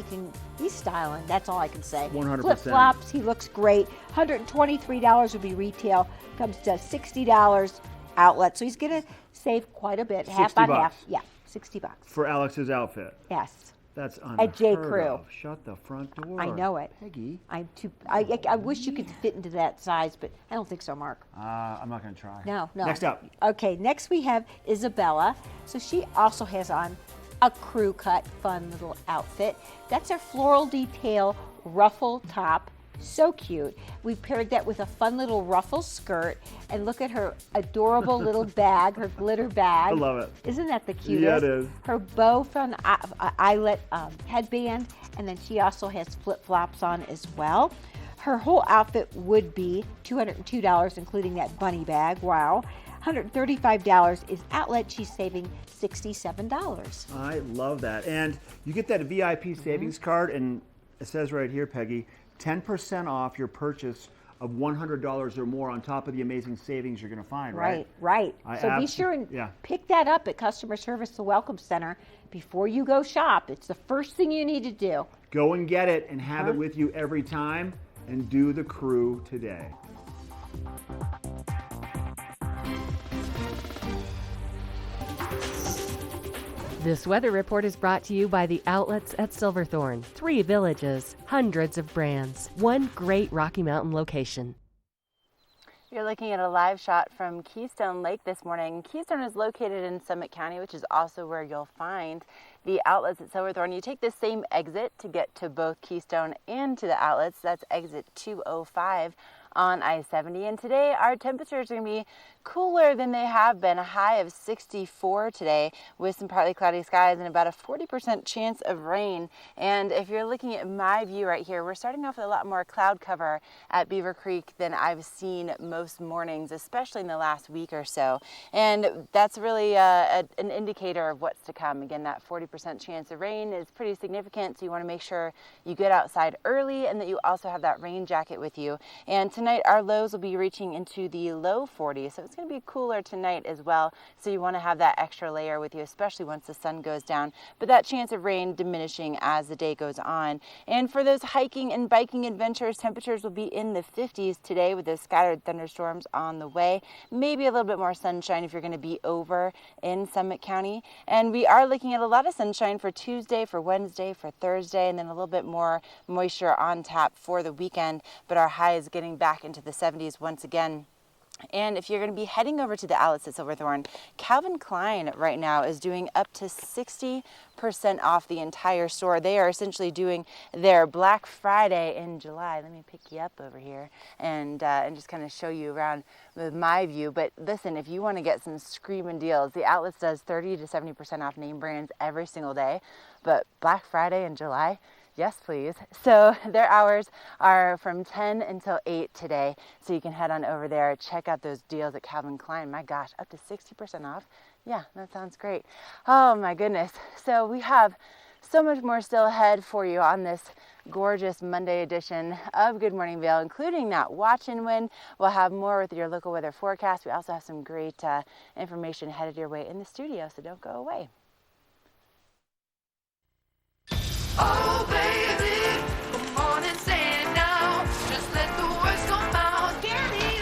S21: he's styling. That's all I can say.
S20: 100%.
S21: Flip flops. He looks great. $123 would be retail. Comes to $60 outlet. So he's gonna save quite a bit. Half
S20: 60
S21: on
S20: bucks.
S21: half. Yeah, $60.
S20: For Alex's outfit.
S21: Yes.
S20: That's
S21: At J.
S20: unheard
S21: Crew.
S20: of. Shut the front door.
S21: I know it.
S20: Peggy.
S21: I wish you could fit into that size, but I don't think so, Mark.
S20: I'm not going to try.
S21: No.
S20: Next up.
S21: Okay, next we have Isabella. So she also has on a crew cut, fun little outfit. That's her floral detail ruffle top. So cute. We paired that with a fun little ruffle skirt, and look at her adorable little bag, her glitter bag.
S20: I love it.
S21: Isn't that the cutest?
S20: Yeah, it is.
S21: Her bow from eyelet headband, and then she also has flip-flops on as well. Her whole outfit would be $202, including that bunny bag. Wow. $135 is outlet. She's saving $67.
S20: I love that. And you get that VIP savings card, and it says right here, Peggy, 10% off your purchase of $100 or more on top of the amazing savings you're going to find, right?
S21: Right.
S20: I
S21: So be sure and
S20: yeah.
S21: pick that up at Customer Service the Welcome Center before you go shop. It's the first thing you need to do.
S20: Go and get it and have it with you every time, and do the crew today.
S8: This weather report is brought to you by the outlets at Silverthorne. 3 villages, hundreds of brands, one great Rocky Mountain location.
S2: You're looking at a live shot from Keystone Lake this morning. Keystone is located in Summit County, which is also where you'll find the outlets at Silverthorne. You take the same exit to get to both Keystone and to the outlets. That's exit 205 on I-70. And today our temperatures are going to be cooler than they have been. A high of 64 today with some partly cloudy skies and about a 40% chance of rain. And if you're looking at my view right here, we're starting off with a lot more cloud cover at Beaver Creek than I've seen most mornings, especially in the last week or so. And that's really an indicator of what's to come. Again, that 40% chance of rain is pretty significant, so you want to make sure you get outside early and that you also have that rain jacket with you. And tonight our lows will be reaching into the low 40s, so it's going to be cooler tonight as well, so you want to have that extra layer with you, especially once the sun goes down, but that chance of rain diminishing as the day goes on. And for those hiking and biking adventures, temperatures will be in the 50s today with those scattered thunderstorms on the way, maybe a little bit more sunshine if you're going to be over in Summit County. And we are looking at a lot of sunshine for Tuesday, for Wednesday, for Thursday, and then a little bit more moisture on tap for the weekend, but our high is getting back back into the 70s once again. And if you're going to be heading over to the outlets at Silverthorne, Calvin Klein right now is doing up to 60% off the entire store. They are essentially doing their Black Friday in July. Let me pick you up over here and just kind of show you around with my view. But listen, if you want to get some screaming deals, the outlets does 30 to 70% off name brands every single day. But Black Friday in July, yes, please. So their hours are from 10 until 8 today. So you can head on over there, check out those deals at Calvin Klein. My gosh, up to 60% off. Yeah, that sounds great. Oh my goodness. So we have so much more still ahead for you on this gorgeous Monday edition of Good Morning Vail, including that watch and win. We'll have more with your local weather forecast. We also have some great information headed your way in the studio, so don't go away.
S19: Oh, baby, come on and say it now. Just let the words come out. Give me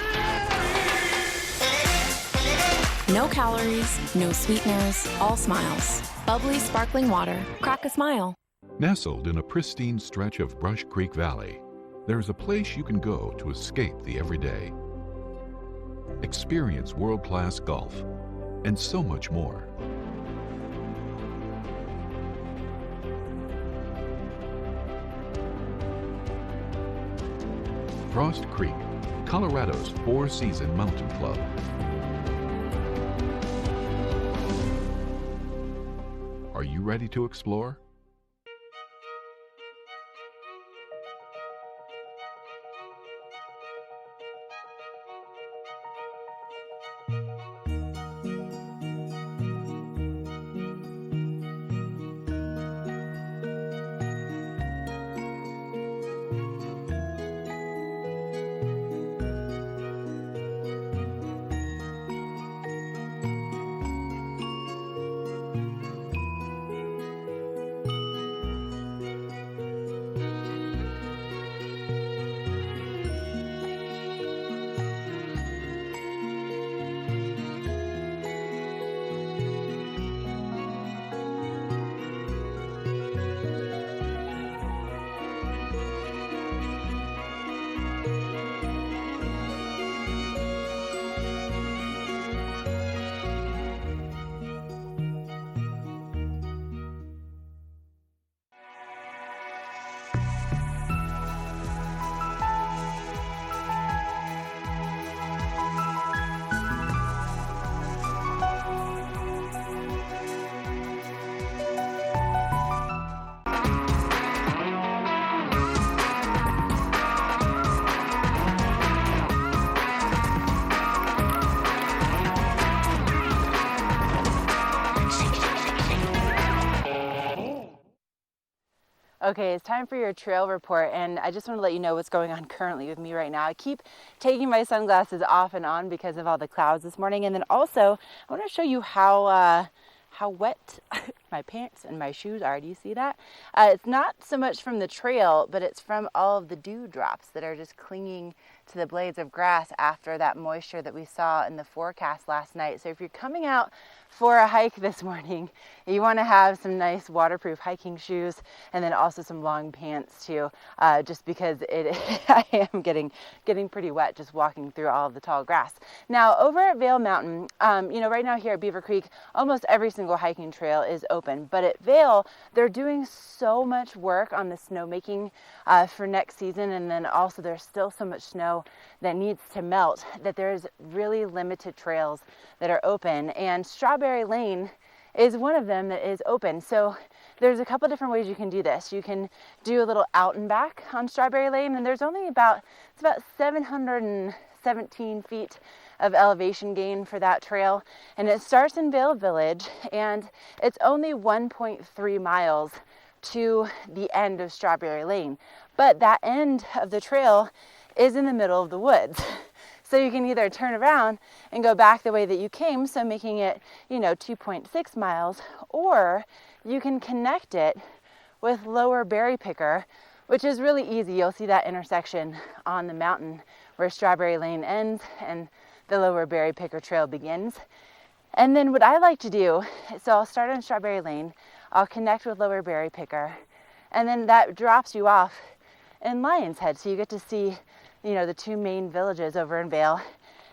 S19: your
S3: No calories, no sweeteners, all smiles. Bubbly, sparkling water. Crack a smile.
S14: Nestled in a pristine stretch of Brush Creek Valley, there is a place you can go to escape the everyday. Experience world-class golf and so much more. Frost Creek, Colorado's four-season mountain club. Are you ready to explore?
S2: Okay, it's time for your trail report, and I just want to let you know what's going on currently with me right now. I keep taking my sunglasses off and on because of all the clouds this morning, and then also I want to show you how wet my pants and my shoes are. Do you see that? It's not so much from the trail, but it's from all of the dewdrops that are just clinging to the blades of grass after that moisture that we saw in the forecast last night. So if you're coming out for a hike this morning, you want to have some nice waterproof hiking shoes and then also some long pants too, just because I am getting pretty wet just walking through all of the tall grass. Now over at Vail Mountain, right now here at Beaver Creek, almost every single hiking trail is open, but at Vail, they're doing so much work on the snowmaking for next season, and then also there's still so much snow that needs to melt that there's really limited trails that are open, and Strawberry Lane is one of them that is open. So there's a couple different ways you can do this. You can do a little out and back on Strawberry Lane, and there's only about 717 feet of elevation gain for that trail, and it starts in Vail Village, and it's only 1.3 miles to the end of Strawberry Lane, but that end of the trail is in the middle of the woods. So you can either turn around and go back the way that you came, so making it, 2.6 miles, or you can connect it with Lower Berry Picker, which is really easy. You'll see that intersection on the mountain where Strawberry Lane ends and the Lower Berry Picker Trail begins. And then what I like to do, so I'll start on Strawberry Lane, I'll connect with Lower Berry Picker, and then that drops you off in Lion's Head, so you get to see the two main villages over in Vail,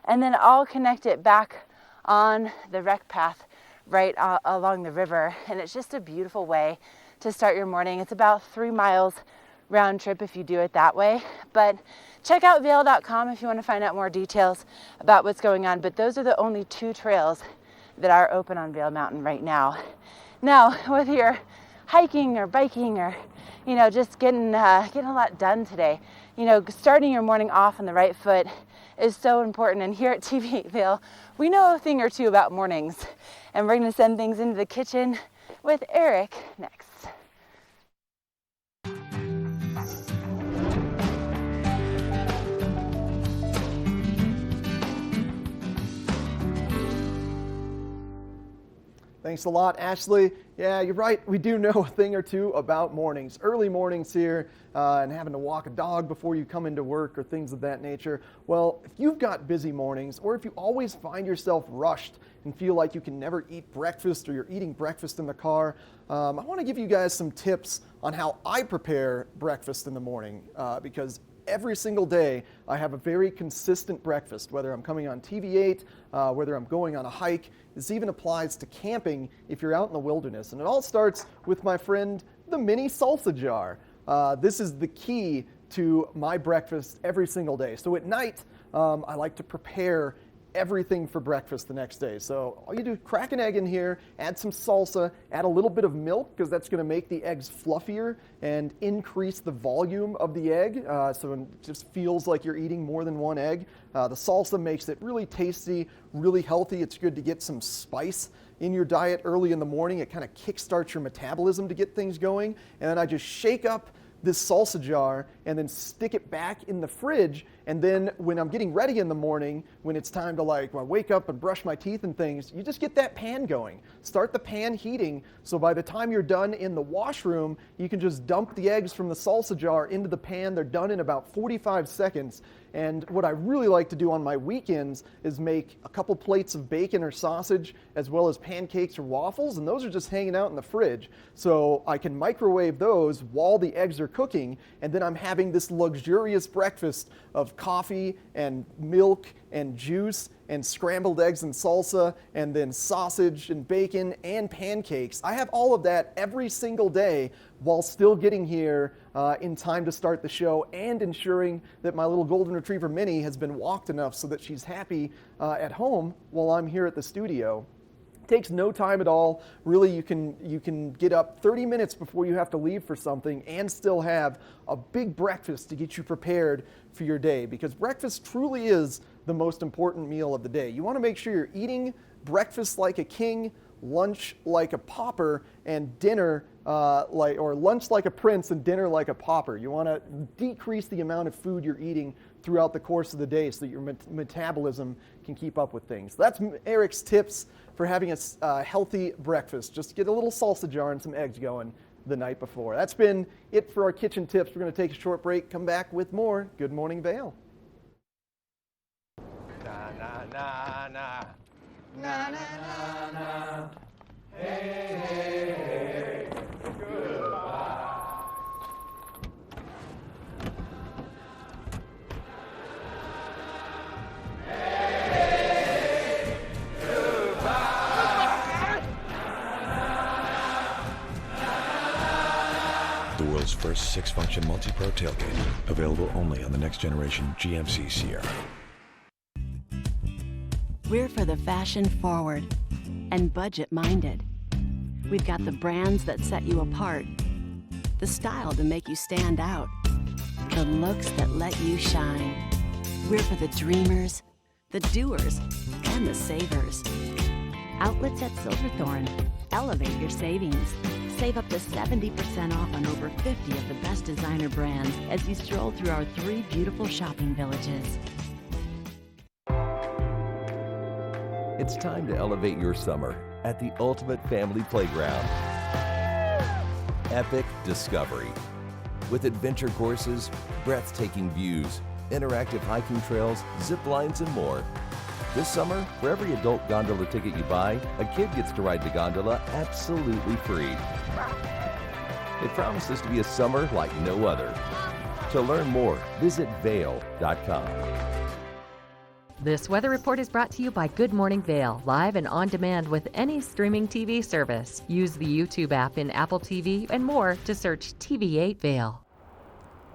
S2: and then I'll connect it back on the rec path right along the river. And it's just a beautiful way to start your morning. It's about 3 miles round trip if you do it that way. But check out vail.com if you want to find out more details about what's going on. But those are the only 2 trails that are open on Vail Mountain right now. Now, whether you're hiking or biking or, just getting a lot done today, starting your morning off on the right foot is so important. And here at TV8 Vail, we know a thing or two about mornings. And we're going to send things into the kitchen with Eric next.
S1: Thanks a lot, Ashley. Yeah, you're right. We do know a thing or two about mornings. Early mornings here and having to walk a dog before you come into work or things of that nature. Well, if you've got busy mornings or if you always find yourself rushed and feel like you can never eat breakfast or you're eating breakfast in the car, I want to give you guys some tips on how I prepare breakfast in the morning because every single day I have a very consistent breakfast, whether I'm coming on TV8, whether I'm going on a hike. This even applies to camping if you're out in the wilderness. And it all starts with my friend, the mini salsa jar. This is the key to my breakfast every single day. So at night, I like to prepare everything for breakfast the next day. So all you do is crack an egg in here, add some salsa, add a little bit of milk because that's going to make the eggs fluffier and increase the volume of the egg so it just feels like you're eating more than one egg. The salsa makes it really tasty, really healthy. It's good to get some spice in your diet early in the morning. It kind of kickstarts your metabolism to get things going. And then I just shake up this salsa jar and then stick it back in the fridge. And then when I'm getting ready in the morning, when it's time to when I wake up and brush my teeth and things, you just get that pan going. Start the pan heating. So by the time you're done in the washroom, you can just dump the eggs from the salsa jar into the pan. They're done in about 45 seconds. And what I really like to do on my weekends is make a couple plates of bacon or sausage as well as pancakes or waffles, and those are just hanging out in the fridge. So I can microwave those while the eggs are cooking, and then I'm having this luxurious breakfast of coffee and milk and juice and scrambled eggs and salsa and then sausage and bacon and pancakes. I have all of that every single day while still getting here in time to start the show and ensuring that my little golden retriever Minnie has been walked enough so that she's happy at home while I'm here at the studio. Takes no time at all. Really, you can get up 30 minutes before you have to leave for something and still have a big breakfast to get you prepared for your day, because breakfast truly is the most important meal of the day. You want to make sure you're eating breakfast like a king, lunch like a pauper, and dinner or lunch like a prince and dinner like a pauper. You want to decrease the amount of food you're eating throughout the course of the day so that your metabolism can keep up with things. That's Eric's tips for having a healthy breakfast. Just get a little salsa jar and some eggs going the night before. That's been it for our kitchen tips. We're going to take a short break, come back with more Good Morning Vail.
S9: Na na na na na na na na. Hey hey hey. Goodbye. Hey, goodbye.
S10: The world's first 6-function multi-pro tailgate, available only on the next generation GMC Sierra.
S5: We're for the fashion forward and budget minded. We've got the brands that set you apart, the style to make you stand out, the looks that let you shine. We're for the dreamers, the doers, and the savers. Outlets at Silverthorne. Elevate your savings. Save up to 70% off on over 50 of the best designer brands as you stroll through our 3 beautiful shopping villages.
S22: It's time to elevate your summer at the ultimate family playground. Epic Discovery. With adventure courses, breathtaking views, interactive hiking trails, zip lines, and more. This summer, for every adult gondola ticket you buy, a kid gets to ride the gondola absolutely free. It promises to be a summer like no other. To learn more, visit Vail.com.
S8: This weather report is brought to you by Good Morning Vail, live and on demand with any streaming TV service. Use the YouTube app in Apple TV and more to search TV8 Vail.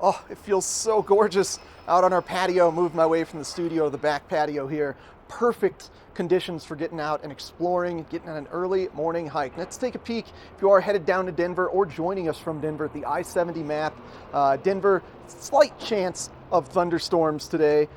S1: Oh, it feels so gorgeous out on our patio. Moved my way from the studio to the back patio here. Perfect conditions for getting out and exploring, getting on an early morning hike. Let's take a peek if you are headed down to Denver or joining us from Denver at the I-70 map. Denver, slight chance of thunderstorms today.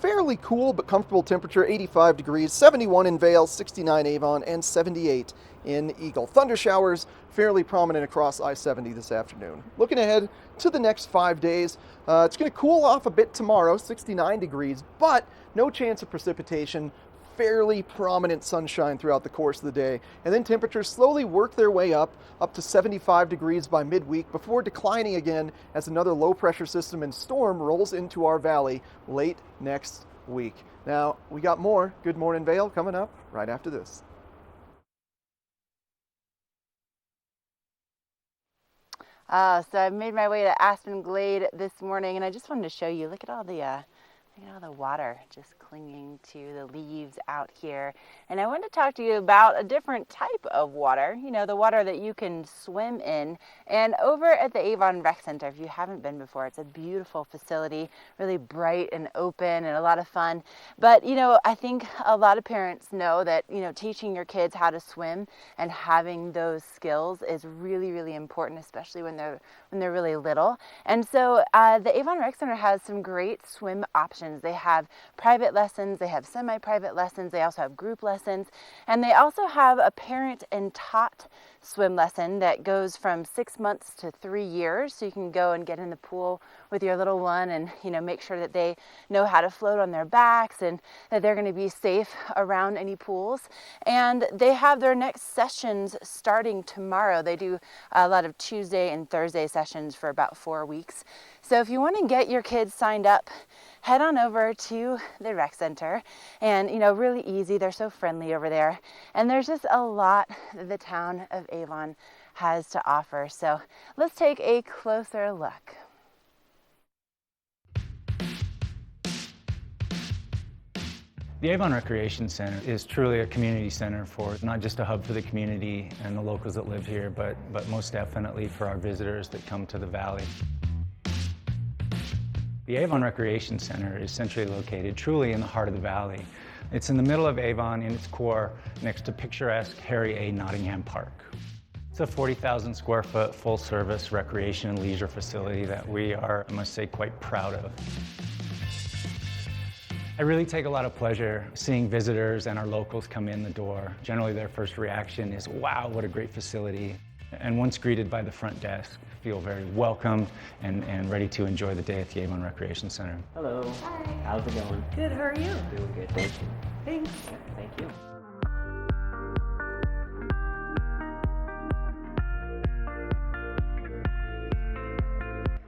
S1: Fairly cool but comfortable temperature, 85 degrees, 71 in Vail, 69 Avon, and 78 in Eagle. Thunder showers fairly prominent across I-70 this afternoon. Looking ahead to the next 5 days, it's going to cool off a bit tomorrow, 69 degrees, but no chance of precipitation. Fairly prominent sunshine throughout the course of the day. And then temperatures slowly work their way up to 75 degrees by midweek before declining again as another low pressure system and storm rolls into our valley late next week. Now, we got more Good Morning Vail coming up right after this.
S2: So I made my way to Aspen Glade this morning, and I just wanted to show you, look at all the water just clinging to the leaves out here. And I wanted to talk to you about a different type of water, the water that you can swim in. And over at the Avon Rec Center, if you haven't been before, it's a beautiful facility, really bright and open and a lot of fun. But, I think a lot of parents know that, teaching your kids how to swim and having those skills is really, really important, especially when they're really little. And so the Avon Rec Center has some great swim options. They have private lessons, they have semi-private lessons, they also have group lessons, and they also have a parent and taught swim lesson that goes from 6 months to 3 years. So you can go and get in the pool with your little one and, make sure that they know how to float on their backs and that they're going to be safe around any pools. And they have their next sessions starting tomorrow. They do a lot of Tuesday and Thursday sessions for about 4 weeks. So if you want to get your kids signed up, head on over to the rec center and, really easy. They're so friendly over there. And there's just a lot that the town of Avon has to offer. So let's take a closer look.
S4: The Avon Recreation Center is truly a community center for not just a hub for the community and the locals that live here, but most definitely for our visitors that come to the valley. The Avon Recreation Center is centrally located truly in the heart of the valley. It's in the middle of Avon in its core next to picturesque Harry A. Nottingham Park. It's a 40,000 square foot full service recreation and leisure facility that we are, I must say, quite proud of. I really take a lot of pleasure seeing visitors and our locals come in the door. Generally their first reaction is, wow, what a great facility. And once greeted by the front desk, feel very welcomed and ready to enjoy the day at the Avon Recreation Center.
S6: Hello. Hi. How's it going?
S21: Good, how are you?
S6: Doing good, thank you.
S21: Thanks.
S6: Thank you.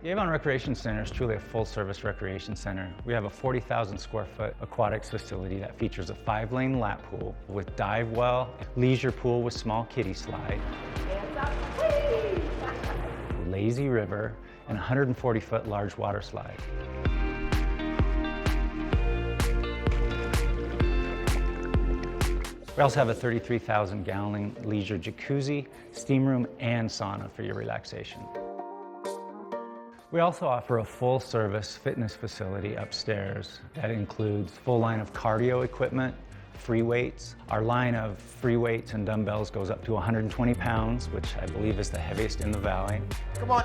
S4: The Avon Recreation Center is truly a full-service recreation center. We have a 40,000 square foot aquatics facility that features a 5-lane lap pool with dive well, leisure pool with small kiddie slide, lazy river, and 140-foot large water slide. We also have a 33,000-gallon leisure jacuzzi, steam room, and sauna for your relaxation. We also offer a full-service fitness facility upstairs that includes a full line of cardio equipment, free weights. Our line of free weights and dumbbells goes up to 120 pounds, which I believe is the heaviest in the valley.
S1: Come on.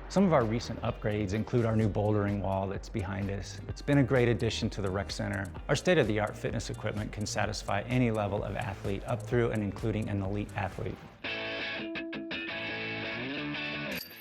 S4: Some of our recent upgrades include our new bouldering wall that's behind us. It's been a great addition to the rec center. Our state-of-the-art fitness equipment can satisfy any level of athlete up through and including an elite athlete.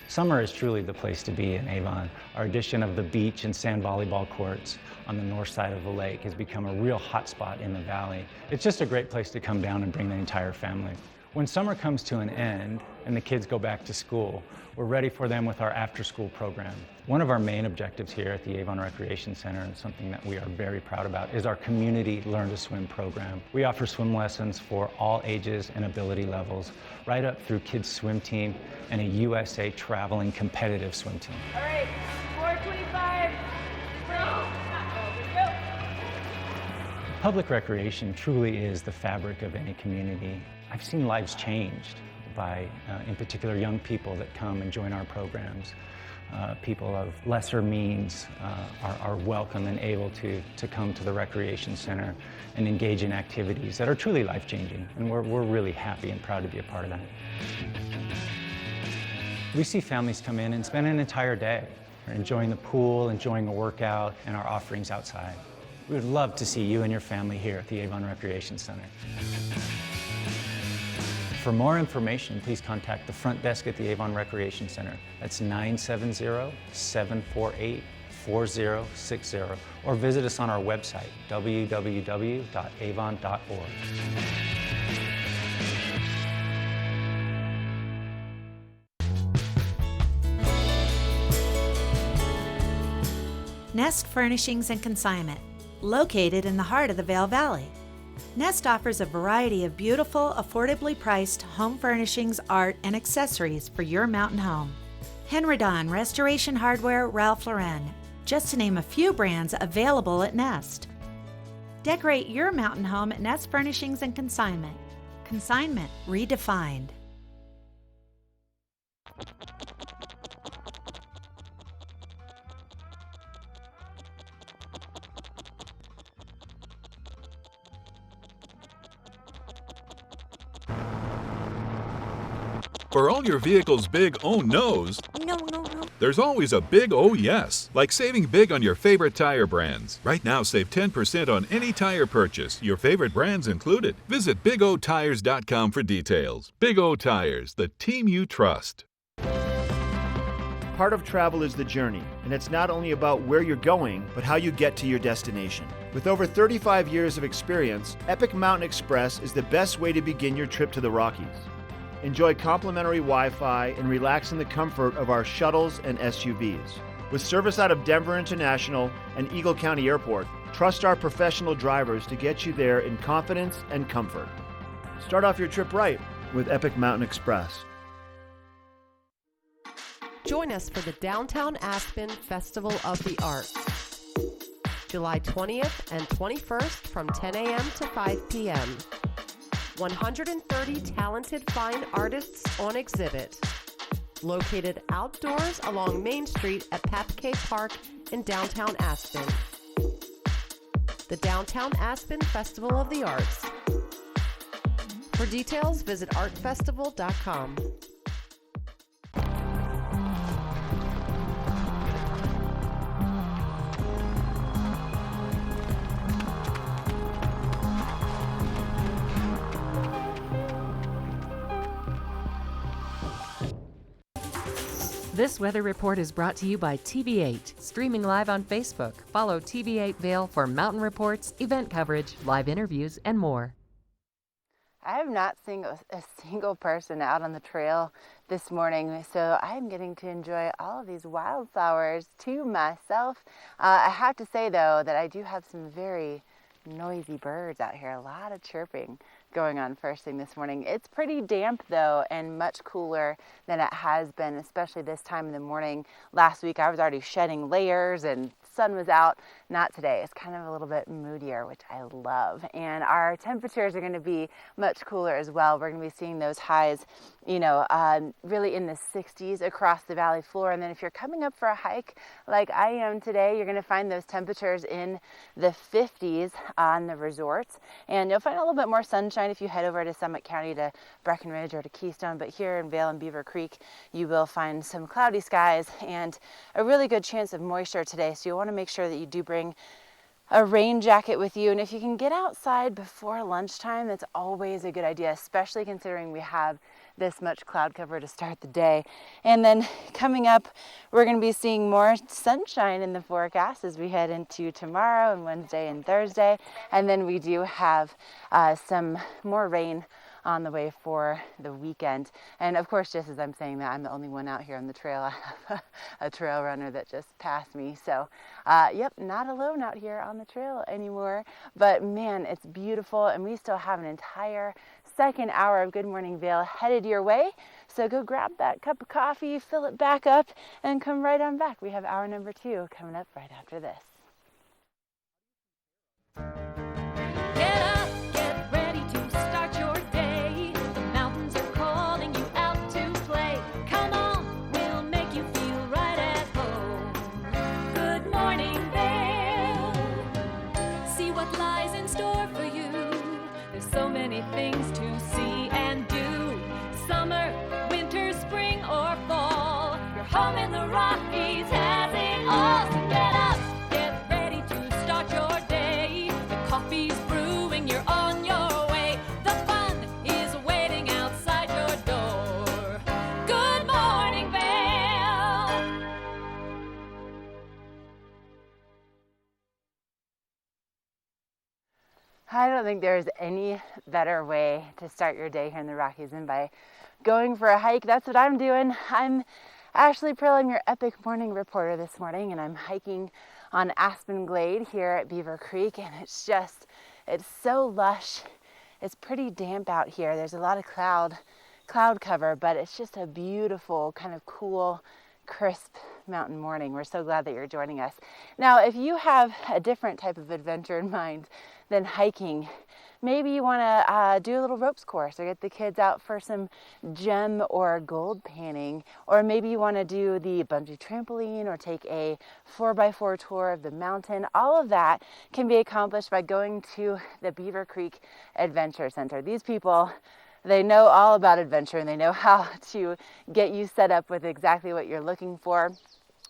S4: Summer is truly the place to be in Avon. Our addition of the beach and sand volleyball courts on the north side of the lake has become a real hotspot in the valley. It's just a great place to come down and bring the entire family. When summer comes to an end and the kids go back to school, we're ready for them with our after-school program. One of our main objectives here at the Avon Recreation Center, and something that we are very proud about, is our community Learn to Swim program. We offer swim lessons for all ages and ability levels, right up through kids' swim team and a USA traveling competitive swim team.
S2: All right, 425. Go.
S4: Public recreation truly is the fabric of any community. I've seen lives changed by, in particular, young people that come and join our programs. People of lesser means are welcome and able to come to the Recreation Center and engage in activities that are truly life-changing, and we're really happy and proud to be a part of that. We see families come in and spend an entire day enjoying the pool, enjoying a workout, and our offerings outside. We would love to see you and your family here at the Avon Recreation Center. For more information, please contact the front desk at the Avon Recreation Center. That's 970-748-4060, or visit us on our website, www.avon.org.
S7: Nest Furnishings and Consignment, located in the heart of the Vail Valley. Nest offers a variety of beautiful, affordably priced home furnishings, art, and accessories for your mountain home. Henredon, Restoration Hardware, Ralph Lauren, just to name a few brands available at Nest. Decorate your mountain home at Nest Furnishings and Consignment. Consignment redefined.
S14: For all your vehicle's big oh no's,
S21: No.
S14: there's always a big oh yes, like saving big on your favorite tire brands. Right now, save 10% on any tire purchase, your favorite brands included. Visit BigOTires.com for details. Big O Tires, the team you trust.
S20: Part of travel is the journey, and it's not only about where you're going, but how you get to your destination. With over 35 years of experience, Epic Mountain Express is the best way to begin your trip to the Rockies. Enjoy complimentary Wi-Fi and relax in the comfort of our shuttles and SUVs. With service out of Denver International and Eagle County Airport, trust our professional drivers to get you there in confidence and comfort. Start off your trip right with Epic Mountain Express.
S12: Join us for the Downtown Aspen Festival of the Arts, July 20th and 21st from 10 a.m. to 5 p.m. 130 talented fine artists on exhibit. Located outdoors along Main Street at Papke Park in downtown Aspen. The Downtown Aspen Festival of the Arts. For details, visit artfestival.com.
S8: This weather report is brought to you by TV8, streaming live on Facebook. Follow TV8 Vail for mountain reports, event coverage, live interviews, and more.
S2: I have not seen a single person out on the trail this morning, so I'm getting to enjoy all of these wildflowers to myself. I have to say, though, that I do have some very noisy birds out here, a lot of chirping going on first thing this morning. It's pretty damp though, and much cooler than it has been, especially this time in the morning. Last week I was already shedding layers and sun was out. Not today. It's kind of a little bit moodier, which I love. And our temperatures are going to be much cooler as well. We're going to be seeing those highs, really in the 60s across the valley floor. And then if you're coming up for a hike like I am today, you're going to find those temperatures in the 50s on the resorts. And you'll find a little bit more sunshine if you head over to Summit County to Breckenridge or to Keystone. But here in Vail and Beaver Creek, you will find some cloudy skies and a really good chance of moisture today. So you'll want to make sure that you do bring a rain jacket with you, and if you can get outside before lunchtime, that's always a good idea, especially considering we have this much cloud cover to start the day. And then coming up, we're going to be seeing more sunshine in the forecast as we head into tomorrow and Wednesday and Thursday, and then we do have some more rain on the way for the weekend. And of course, just as I'm saying that, I'm the only one out here on the trail. I have a trail runner that just passed me. So, yep, not alone out here on the trail anymore. But man, it's beautiful, and we still have an entire second hour of Good Morning Vail headed your way. So go grab that cup of coffee, fill it back up, and come right on back. We have hour number 2 coming up right after this.
S11: Get up, get ready to start your day. The mountains are calling you out to play. Come on, we'll make you feel right at home. Good morning, Vail. See what lies in store for you. There's so many things to see and do. Summer, winter, spring, or fall. Your home in the Rockies has it all. So get up, get ready to start your day. The coffee's brewing, you're on your way. The fun is waiting outside your door. Good morning, Vail.
S2: I don't think there's any better way to start your day here in the Rockies than by going for a hike. That's what I'm doing. I'm Ashley Prill. I'm your Epic Morning Reporter this morning, and I'm hiking on Aspen Glade here at Beaver Creek, and it's so lush. It's pretty damp out here. There's a lot of cloud cover, but it's just a beautiful, kind of cool, crisp mountain morning. We're so glad that you're joining us. Now, if you have a different type of adventure in mind than hiking, maybe you want to do a little ropes course or get the kids out for some gem or gold panning, or maybe you want to do the bungee trampoline or take a 4x4 tour of the mountain. All of that can be accomplished by going to the Beaver Creek Adventure Center. These people, they know all about adventure, and they know how to get you set up with exactly what you're looking for.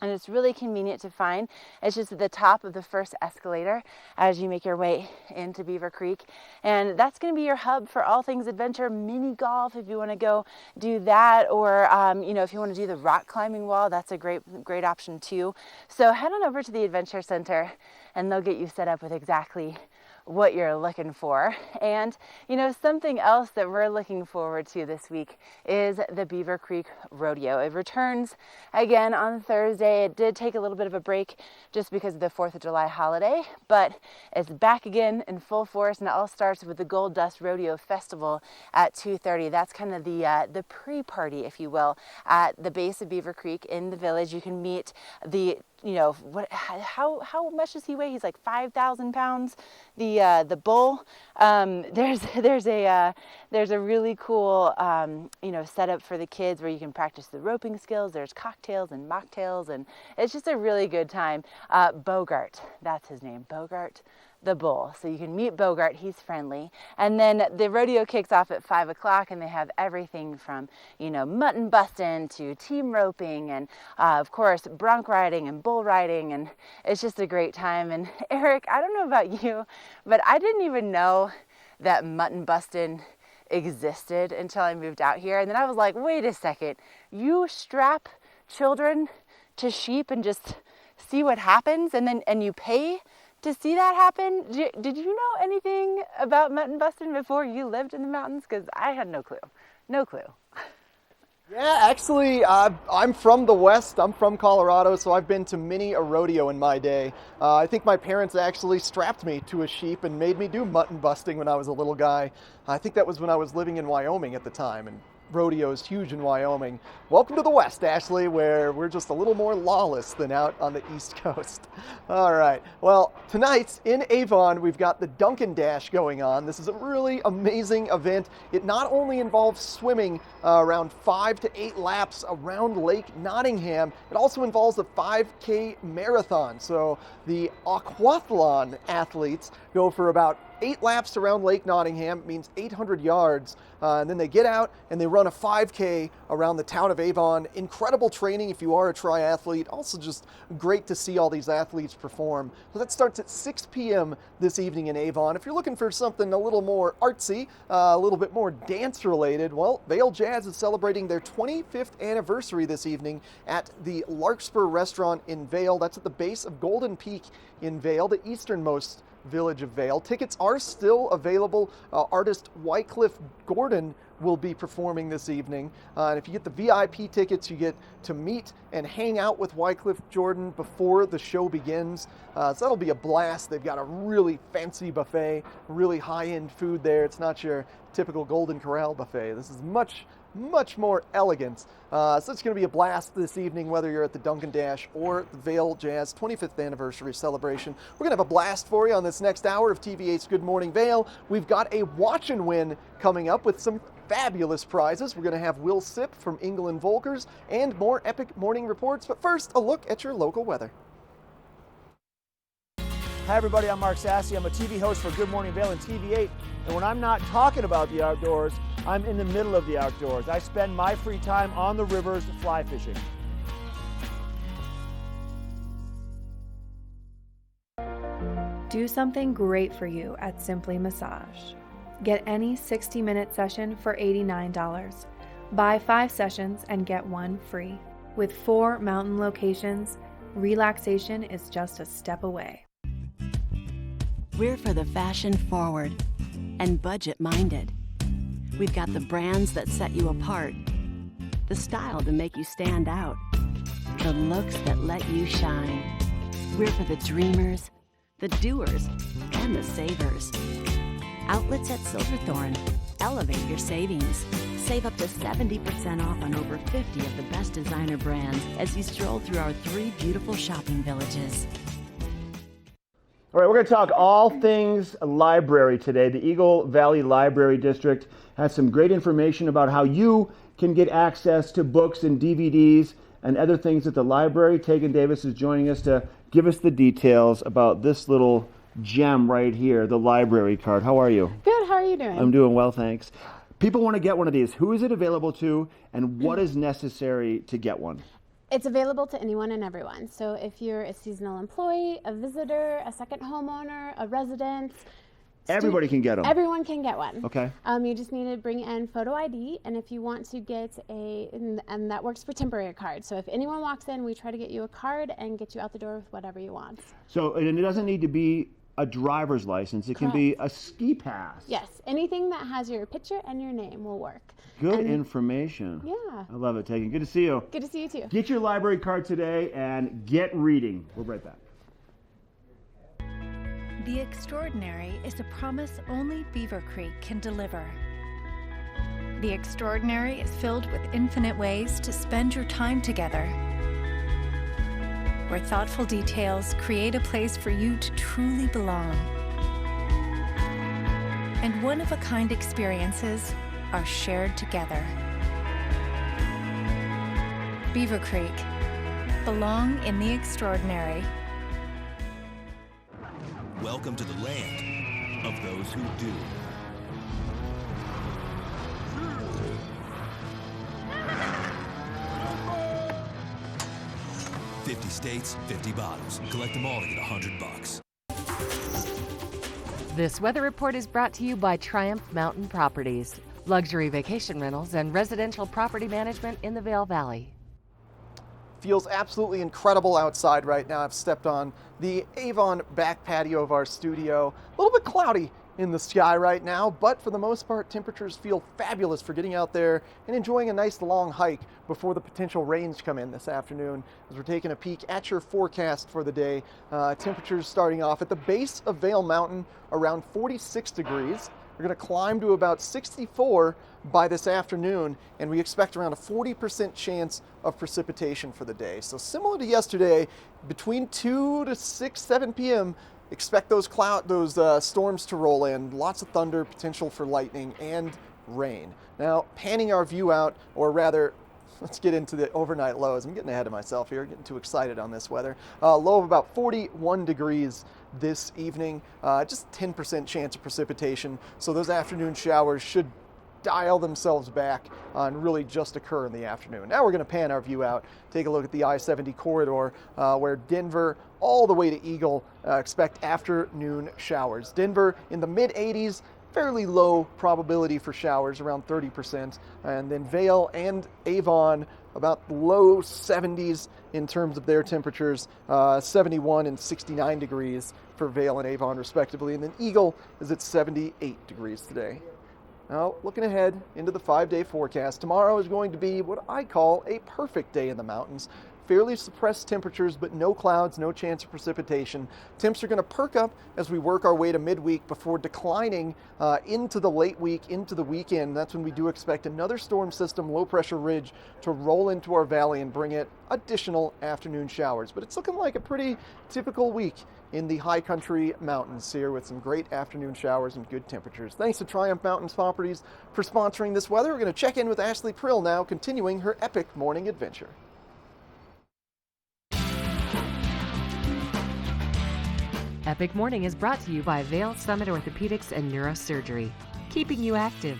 S2: And it's really convenient to find. It's just at the top of the first escalator as you make your way into Beaver Creek. And that's going to be your hub for all things adventure. Mini golf, if you want to go do that, or if you want to do the rock climbing wall, that's a great option too. So head on over to the Adventure Center, and they'll get you set up with exactly what you're looking for. And something else that we're looking forward to this week is the Beaver Creek Rodeo. It returns again on Thursday. It did take a little bit of a break just because of the 4th of July holiday, but it's back again in full force, and it all starts with the Gold Dust Rodeo Festival at 2:30. That's kind of the pre-party, if you will, at the base of Beaver Creek in the village. You can meet the how much does he weigh? He's like 5,000 pounds. The bull. There's a really cool setup for the kids where you can practice the roping skills. There's cocktails and mocktails, and it's just a really good time. Bogart, that's his name, Bogart the bull. So you can meet Bogart, he's friendly. And then the rodeo kicks off at 5 o'clock, and they have everything from, mutton busting to team roping and, of course, bronc riding and bull riding. And it's just a great time. And Eric, I don't know about you, but I didn't even know that mutton busting existed until I moved out here. And then I was like, wait a second, you strap children to sheep and just see what happens, and you pay to see that happen? Did you know anything about mutton busting before you lived in the mountains? Because I had no clue. No clue.
S1: Yeah, actually, I'm from the West. I'm from Colorado, so I've been to many a rodeo in my day. I think my parents actually strapped me to a sheep and made me do mutton busting when I was a little guy. I think that was when I was living in Wyoming at the time, and rodeo is huge in Wyoming. Welcome to the West, Ashley, where we're just a little more lawless than out on the East Coast. All right, well, tonight in Avon, we've got the Dunkin' Dash going on. This is a really amazing event. It not only involves swimming around 5 to 8 laps around Lake Nottingham, it also involves a 5K marathon. So the aquathlon athletes go for about 8 laps around Lake Nottingham, means 800 yards, and then they get out and they run a 5K around the town of Avon. Incredible training if you are a triathlete. Also just great to see all these athletes perform. So that starts at 6 p.m. this evening in Avon. If you're looking for something a little more artsy, a little bit more dance related, well, Vail Jazz is celebrating their 25th anniversary this evening at the Larkspur Restaurant in Vail. That's at the base of Golden Peak in Vail, the easternmost village of Vail. Tickets are still available. Artist Wycliffe Gordon will be performing this evening. And if you get the VIP tickets, you get to meet and hang out with Wycliffe Jordan before the show begins. So that'll be a blast. They've got a really fancy buffet, really high-end food there. It's not your typical Golden Corral buffet. This is much more elegant. So it's going to be a blast this evening, whether you're at the Dunkin' Dash or the Vail Jazz 25th anniversary celebration. We're going to have a blast for you on this next hour of TV8's Good Morning Vail. We've got a watch and win coming up with some fabulous prizes. We're going to have Will Sipp from England Volkers and more epic morning reports. But first, a look at your local weather.
S20: Hi everybody, I'm Mark Sassy. I'm a TV host for Good Morning Vail and TV8. And when I'm not talking about the outdoors, I'm in the middle of the outdoors. I spend my free time on the rivers fly fishing.
S15: Do something great for you at Simply Massage. Get any 60-minute session for $89. Buy 5 sessions and get 1 free. With 4 mountain locations, relaxation is just a step away.
S5: We're for the fashion forward and budget minded. We've got the brands that set you apart, the style to make you stand out, the looks that let you shine. We're for the dreamers, the doers, and the savers. Outlets at Silverthorne. Elevate your savings. Save up to 70% off on over 50 of the best designer brands as you stroll through our 3 beautiful shopping villages.
S20: All right, we're going to talk all things library today. The Eagle Valley Library District has some great information about how you can get access to books and DVDs and other things at the library. Tegan Davis is joining us to give us the details about this little gem right here, the library card. How are you?
S16: Good, how are you doing?
S20: I'm doing well, thanks. People want to get one of these. Who is it available to, and what is necessary to get one?
S16: It's available to anyone and everyone. So if you're a seasonal employee, a visitor, a second homeowner, a resident,
S20: Everybody can get them.
S16: Everyone can get one.
S20: Okay.
S16: You just need to bring in photo ID, and if you want to get and that works for temporary cards. So if anyone walks in, we try to get you a card and get you out the door with whatever you want.
S20: So, and it doesn't need to be a driver's license. It can be a ski pass.
S16: Yes, anything that has your picture and your name will work.
S20: Good information.
S16: Yeah.
S20: I love it, Tegan. Good to see you.
S16: Good to see you too.
S20: Get your library card today and get reading. We'll be right back.
S23: The extraordinary is a promise only Beaver Creek can deliver. The extraordinary is filled with infinite ways to spend your time together, where thoughtful details create a place for you to truly belong. And one-of-a-kind experiences are shared together. Beaver Creek. Belong in the extraordinary.
S24: Welcome to the land of those who do. $50 states, 50 bottles. Collect them all to get $100.
S8: This weather report is brought to you by Triumph Mountain Properties, luxury vacation rentals and residential property management in the Vail Valley.
S1: Feels absolutely incredible outside right now. I've stepped on the Avon back patio of our studio. A little bit cloudy in the sky right now, but for the most part, temperatures feel fabulous for getting out there and enjoying a nice long hike before the potential rains come in this afternoon. As we're taking a peek at your forecast for the day, temperatures starting off at the base of Vail Mountain around 46 degrees. We're going to climb to about 64 by this afternoon, and we expect around a 40% chance of precipitation for the day. So similar to yesterday, between 2 to 6, 7 p.m., expect those storms to roll in. Lots of thunder, potential for lightning, and rain. Now, panning our view out, or rather, let's get into the overnight lows. I'm getting ahead of myself here, getting too excited on this weather. Low of about 41 degrees this evening, just 10% chance of precipitation. So those afternoon showers should dial themselves back and really just occur in the afternoon. Now we're going to pan our view out, take a look at the I-70 corridor where Denver all the way to Eagle expect afternoon showers. Denver in the mid-80s, fairly low probability for showers, around 30%. And then Vail and Avon, about low 70s in terms of their temperatures, 71 and 69 degrees for Vail and Avon respectively, and then Eagle is at 78 degrees today. Now, looking ahead into the 5-day forecast, tomorrow is going to be what I call a perfect day in the mountains. Fairly suppressed temperatures, but no clouds, no chance of precipitation. Temps are going to perk up as we work our way to midweek before declining into the late week, into the weekend. That's when we do expect another storm system, low pressure ridge, to roll into our valley and bring it additional afternoon showers. But it's looking like a pretty typical week in the high country mountains here with some great afternoon showers and good temperatures. Thanks to Triumph Mountains Properties for sponsoring this weather. We're going to check in with Ashley Prill now, continuing her epic morning adventure.
S8: Epic Morning is brought to you by Vail Summit Orthopedics and Neurosurgery, keeping you active.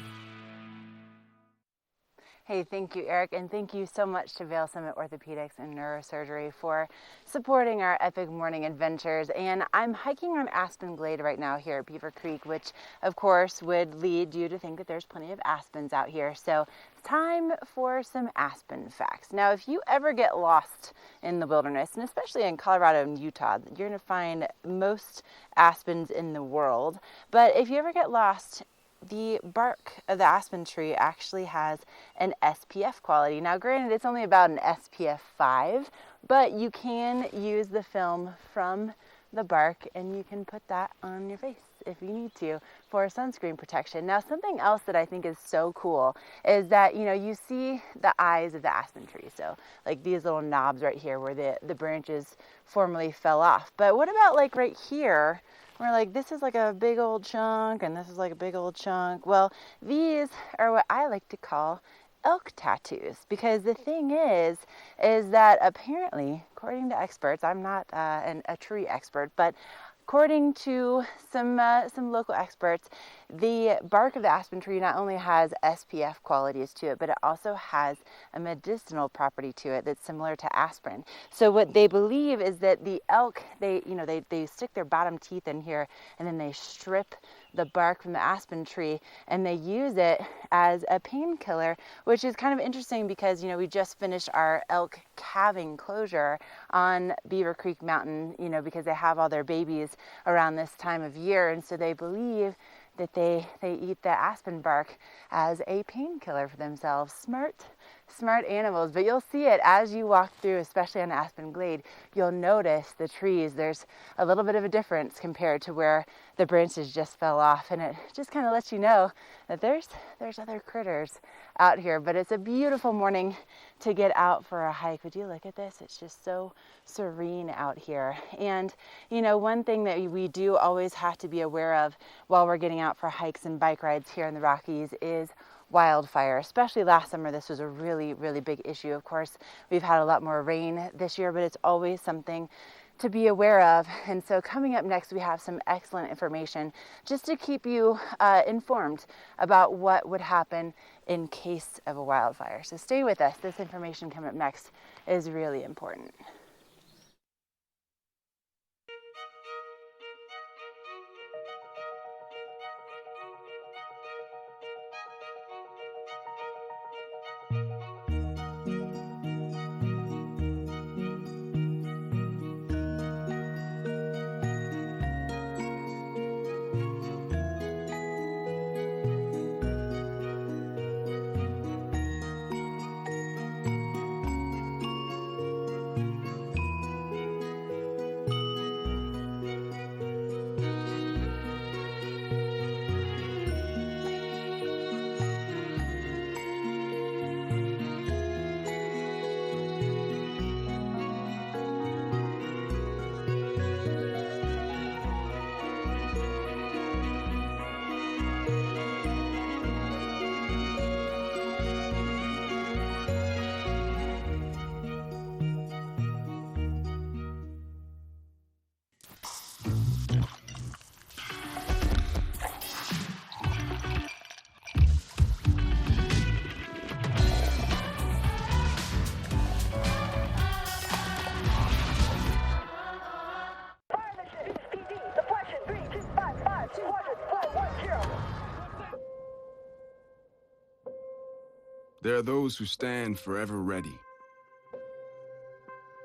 S2: Hey, thank you, Eric, and thank you so much to Vail Summit Orthopedics and Neurosurgery for supporting our epic morning adventures. And I'm hiking on Aspen Glade right now here at Beaver Creek, which of course would lead you to think that there's plenty of aspens out here. So it's time for some aspen facts. Now, if you ever get lost in the wilderness, and especially in Colorado and Utah, you're going to find most aspens in the world. But if you ever get lost, the bark of the aspen tree actually has an SPF quality. Now, granted, it's only about an SPF 5, but you can use the film from the bark and you can put that on your face if you need to for sunscreen protection. Now, something else that I think is so cool is that, you know, you see the eyes of the aspen tree. So like these little knobs right here where the branches formerly fell off. But what about like right here? We're like, this is like a big old chunk and this is like a big old chunk. Well, these are what I like to call elk tattoos, because the thing is that apparently, according to experts, I'm not a tree expert, but according to some local experts, the bark of the aspen tree not only has SPF qualities to it, but it also has a medicinal property to it that's similar to aspirin. So what they believe is that the elk, they stick their bottom teeth in here and then they strip the bark from the aspen tree and they use it as a painkiller, which is kind of interesting because, you know, we just finished our elk calving closure on Beaver Creek Mountain, you know, because they have all their babies around this time of year, and so they believe that they eat the aspen bark as a painkiller for themselves. Smart animals. But you'll see it as you walk through, especially on Aspen Glade. You'll notice the trees. There's a little bit of a difference compared to where the branches just fell off, and it just kind of lets you know that there's other critters out here. But it's a beautiful morning to get out for a hike. Would you look at this? It's just so serene out here. And you know, one thing that we do always have to be aware of while we're getting out for hikes and bike rides here in the Rockies is wildfire. Especially last summer, this was a really, really big issue. Of course, we've had a lot more rain this year, but it's always something to be aware of. And so coming up next, we have some excellent information just to keep you informed about what would happen in case of a wildfire. So stay with us. This information coming up next is really important.
S13: There are those who stand forever ready,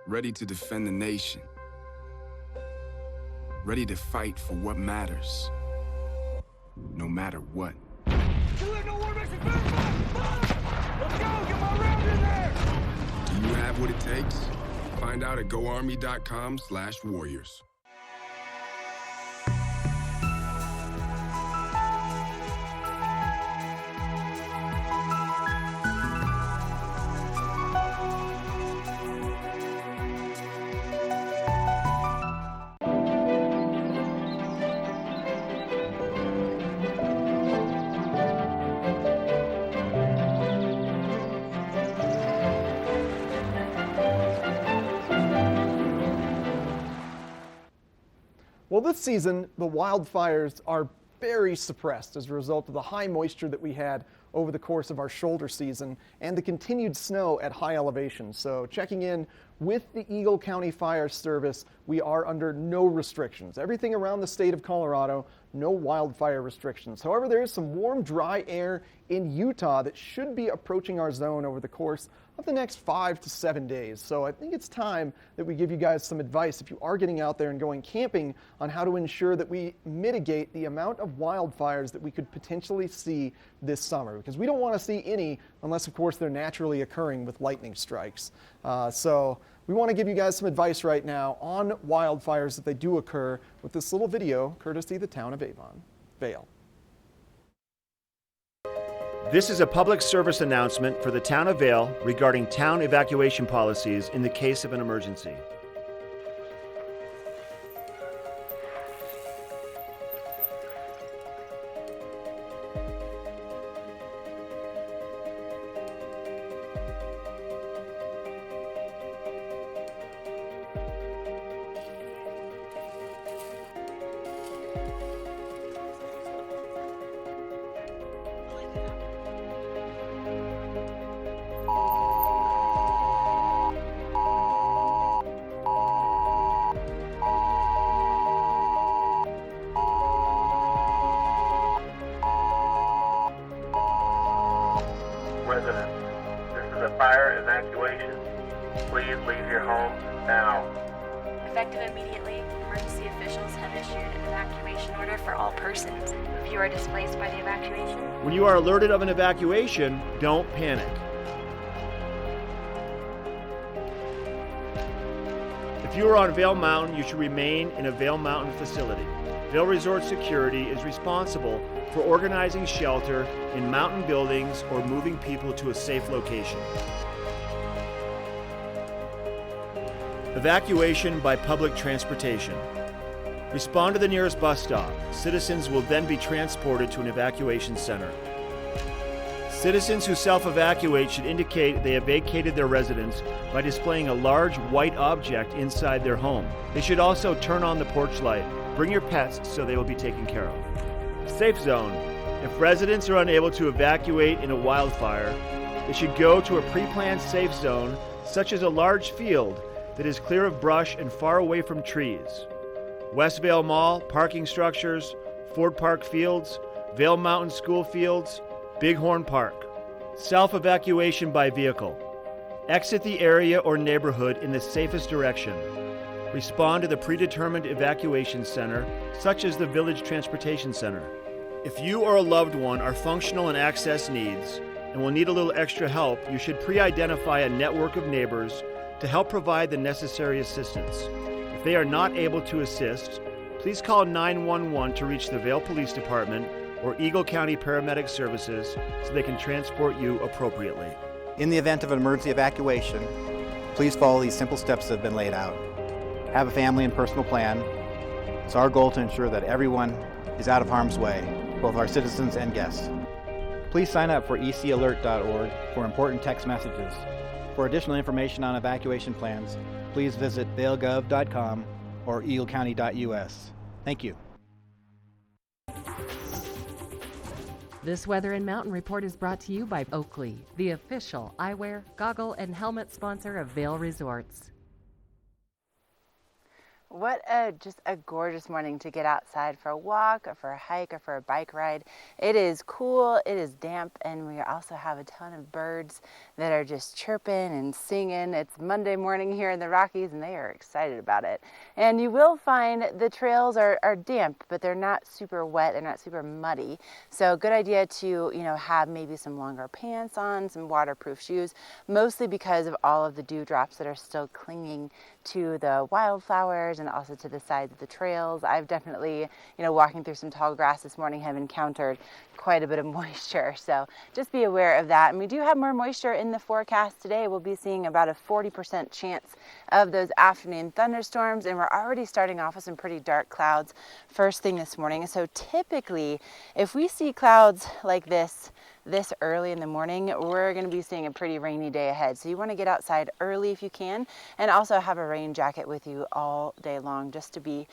S13: ready to defend the nation, ready to fight for what matters, no matter what.
S9: Let's go! Get my round in there!
S13: Do you have what it takes? Find out at goarmy.com/warriors.
S1: Well, this season, the wildfires are very suppressed as a result of the high moisture that we had over the course of our shoulder season and the continued snow at high elevations. So checking in with the Eagle County Fire Service, we are under no restrictions. Everything around the state of Colorado, no wildfire restrictions. However, there is some warm, dry air in Utah that should be approaching our zone over the course of the next 5 to 7 days. So I think it's time that we give you guys some advice if you are getting out there and going camping on how to ensure that we mitigate the amount of wildfires that we could potentially see this summer, because we don't want to see any unless, of course, they're naturally occurring with lightning strikes. So we want to give you guys some advice right now on wildfires if they do occur with this little video courtesy of the town of Avon Vale.
S20: This is a public service announcement for the town of Vale regarding town evacuation policies in the case of an emergency.
S3: Residents, this is a fire evacuation. Please leave your homes now.
S17: Effective immediately, emergency officials have issued an evacuation order for all persons. If you are displaced by the evacuation,
S20: When you are alerted of an evacuation, don't panic. If you are on Vail Mountain, you should remain in a Vail Mountain facility. Vail Resort Security is responsible for organizing shelter in mountain buildings or moving people to a safe location. Evacuation by public transportation. Respond to the nearest bus stop. Citizens will then be transported to an evacuation center. Citizens who self-evacuate should indicate they have vacated their residence by displaying a large white object inside their home. They should also turn on the porch light. Bring your pets so they will be taken care of. Safe zone. If residents are unable to evacuate in a wildfire, they should go to a pre-planned safe zone, such as a large field that is clear of brush and far away from trees. West Vail Mall, parking structures, Ford Park Fields, Vail Mountain School Fields, Bighorn Park. Self-evacuation by vehicle. Exit the area or neighborhood in the safest direction. Respond to the predetermined evacuation center, such as the Village Transportation Center. If you or a loved one are functional and access needs and will need a little extra help, you should pre-identify a network of neighbors to help provide the necessary assistance. If they are not able to assist, please call 911 to reach the Vail Police Department or Eagle County Paramedic Services so they can transport you appropriately.
S18: In the event of an emergency evacuation, please follow these simple steps that have been laid out. Have a family and personal plan. It's our goal to ensure that everyone is out of harm's way, both our citizens and guests. Please sign up for ecalert.org for important text messages. For additional information on evacuation plans, please visit vailgov.com or eaglecounty.us. Thank you.
S8: This Weather and Mountain Report is brought to you by Oakley, the official eyewear, goggle, and helmet sponsor of Vail Resorts.
S2: What just a gorgeous morning to get outside for a walk or for a hike or for a bike ride. It is cool, it is damp, and we also have a ton of birds that are just chirping and singing. It's Monday morning here in the Rockies and they are excited about it. And you will find the trails are damp, but they're not super wet, they're not super muddy. So good idea to, have maybe some longer pants on, some waterproof shoes, mostly because of all of the dewdrops that are still clinging to the wildflowers and also to the sides of the trails. I've definitely, walking through some tall grass this morning, have encountered quite a bit of moisture. So just be aware of that. And we do have more moisture in the forecast today. We'll be seeing about a 40% chance of those afternoon thunderstorms. And we're already starting off with some pretty dark clouds first thing this morning. So typically, if we see clouds like this early in the morning, we're going to be seeing a pretty rainy day ahead. So you want to get outside early if you can, and also have a rain jacket with you all day long just to be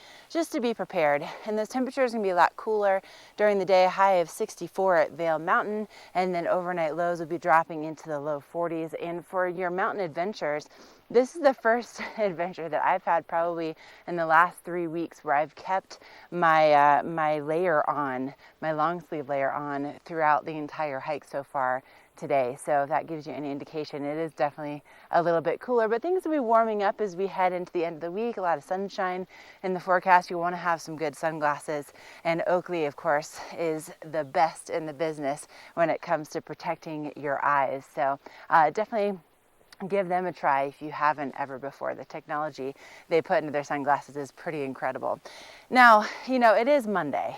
S2: prepared. And those temperatures are going to be a lot cooler during the day, a high of 64 at Vail Mountain, and then overnight lows will be dropping into the low 40s. And for your mountain adventures, this is the first adventure that I've had probably in the last 3 weeks where I've kept my my layer on, my long sleeve layer on throughout the entire hike so far today. So if that gives you any indication, it is definitely a little bit cooler, but things will be warming up as we head into the end of the week. A lot of sunshine in the forecast. You want to have some good sunglasses, and Oakley, of course, is the best in the business when it comes to protecting your eyes. So definitely give them a try if you haven't ever before. The technology they put into their sunglasses is pretty incredible. Now, it is Monday,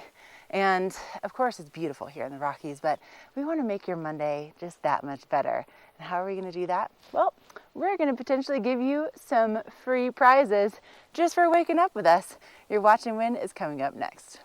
S2: and of course it's beautiful here in the Rockies, but we want to make your Monday just that much better. And how are we going to do that? Well, we're going to potentially give you some free prizes just for waking up with us. Your Watch and Win is coming up next.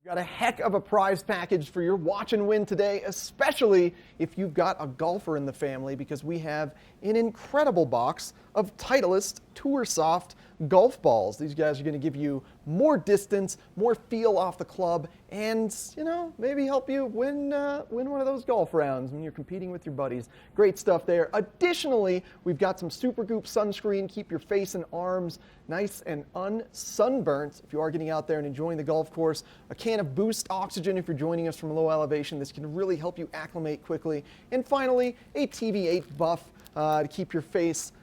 S1: Got a heck of a prize package for your Watch and Win today, especially if you've got a golfer in the family, because we have an incredible box of Titleist Tour Soft golf balls. These guys are going to give you more distance, more feel off the club, and maybe help you win one of those golf rounds when you're competing with your buddies. Great stuff there. Additionally, we've got some Supergoop sunscreen. Keep your face and arms nice and unsunburnt if you are getting out there and enjoying the golf course. A can of Boost Oxygen if you're joining us from low elevation. This can really help you acclimate quickly. And finally, a TV8 buff to keep your face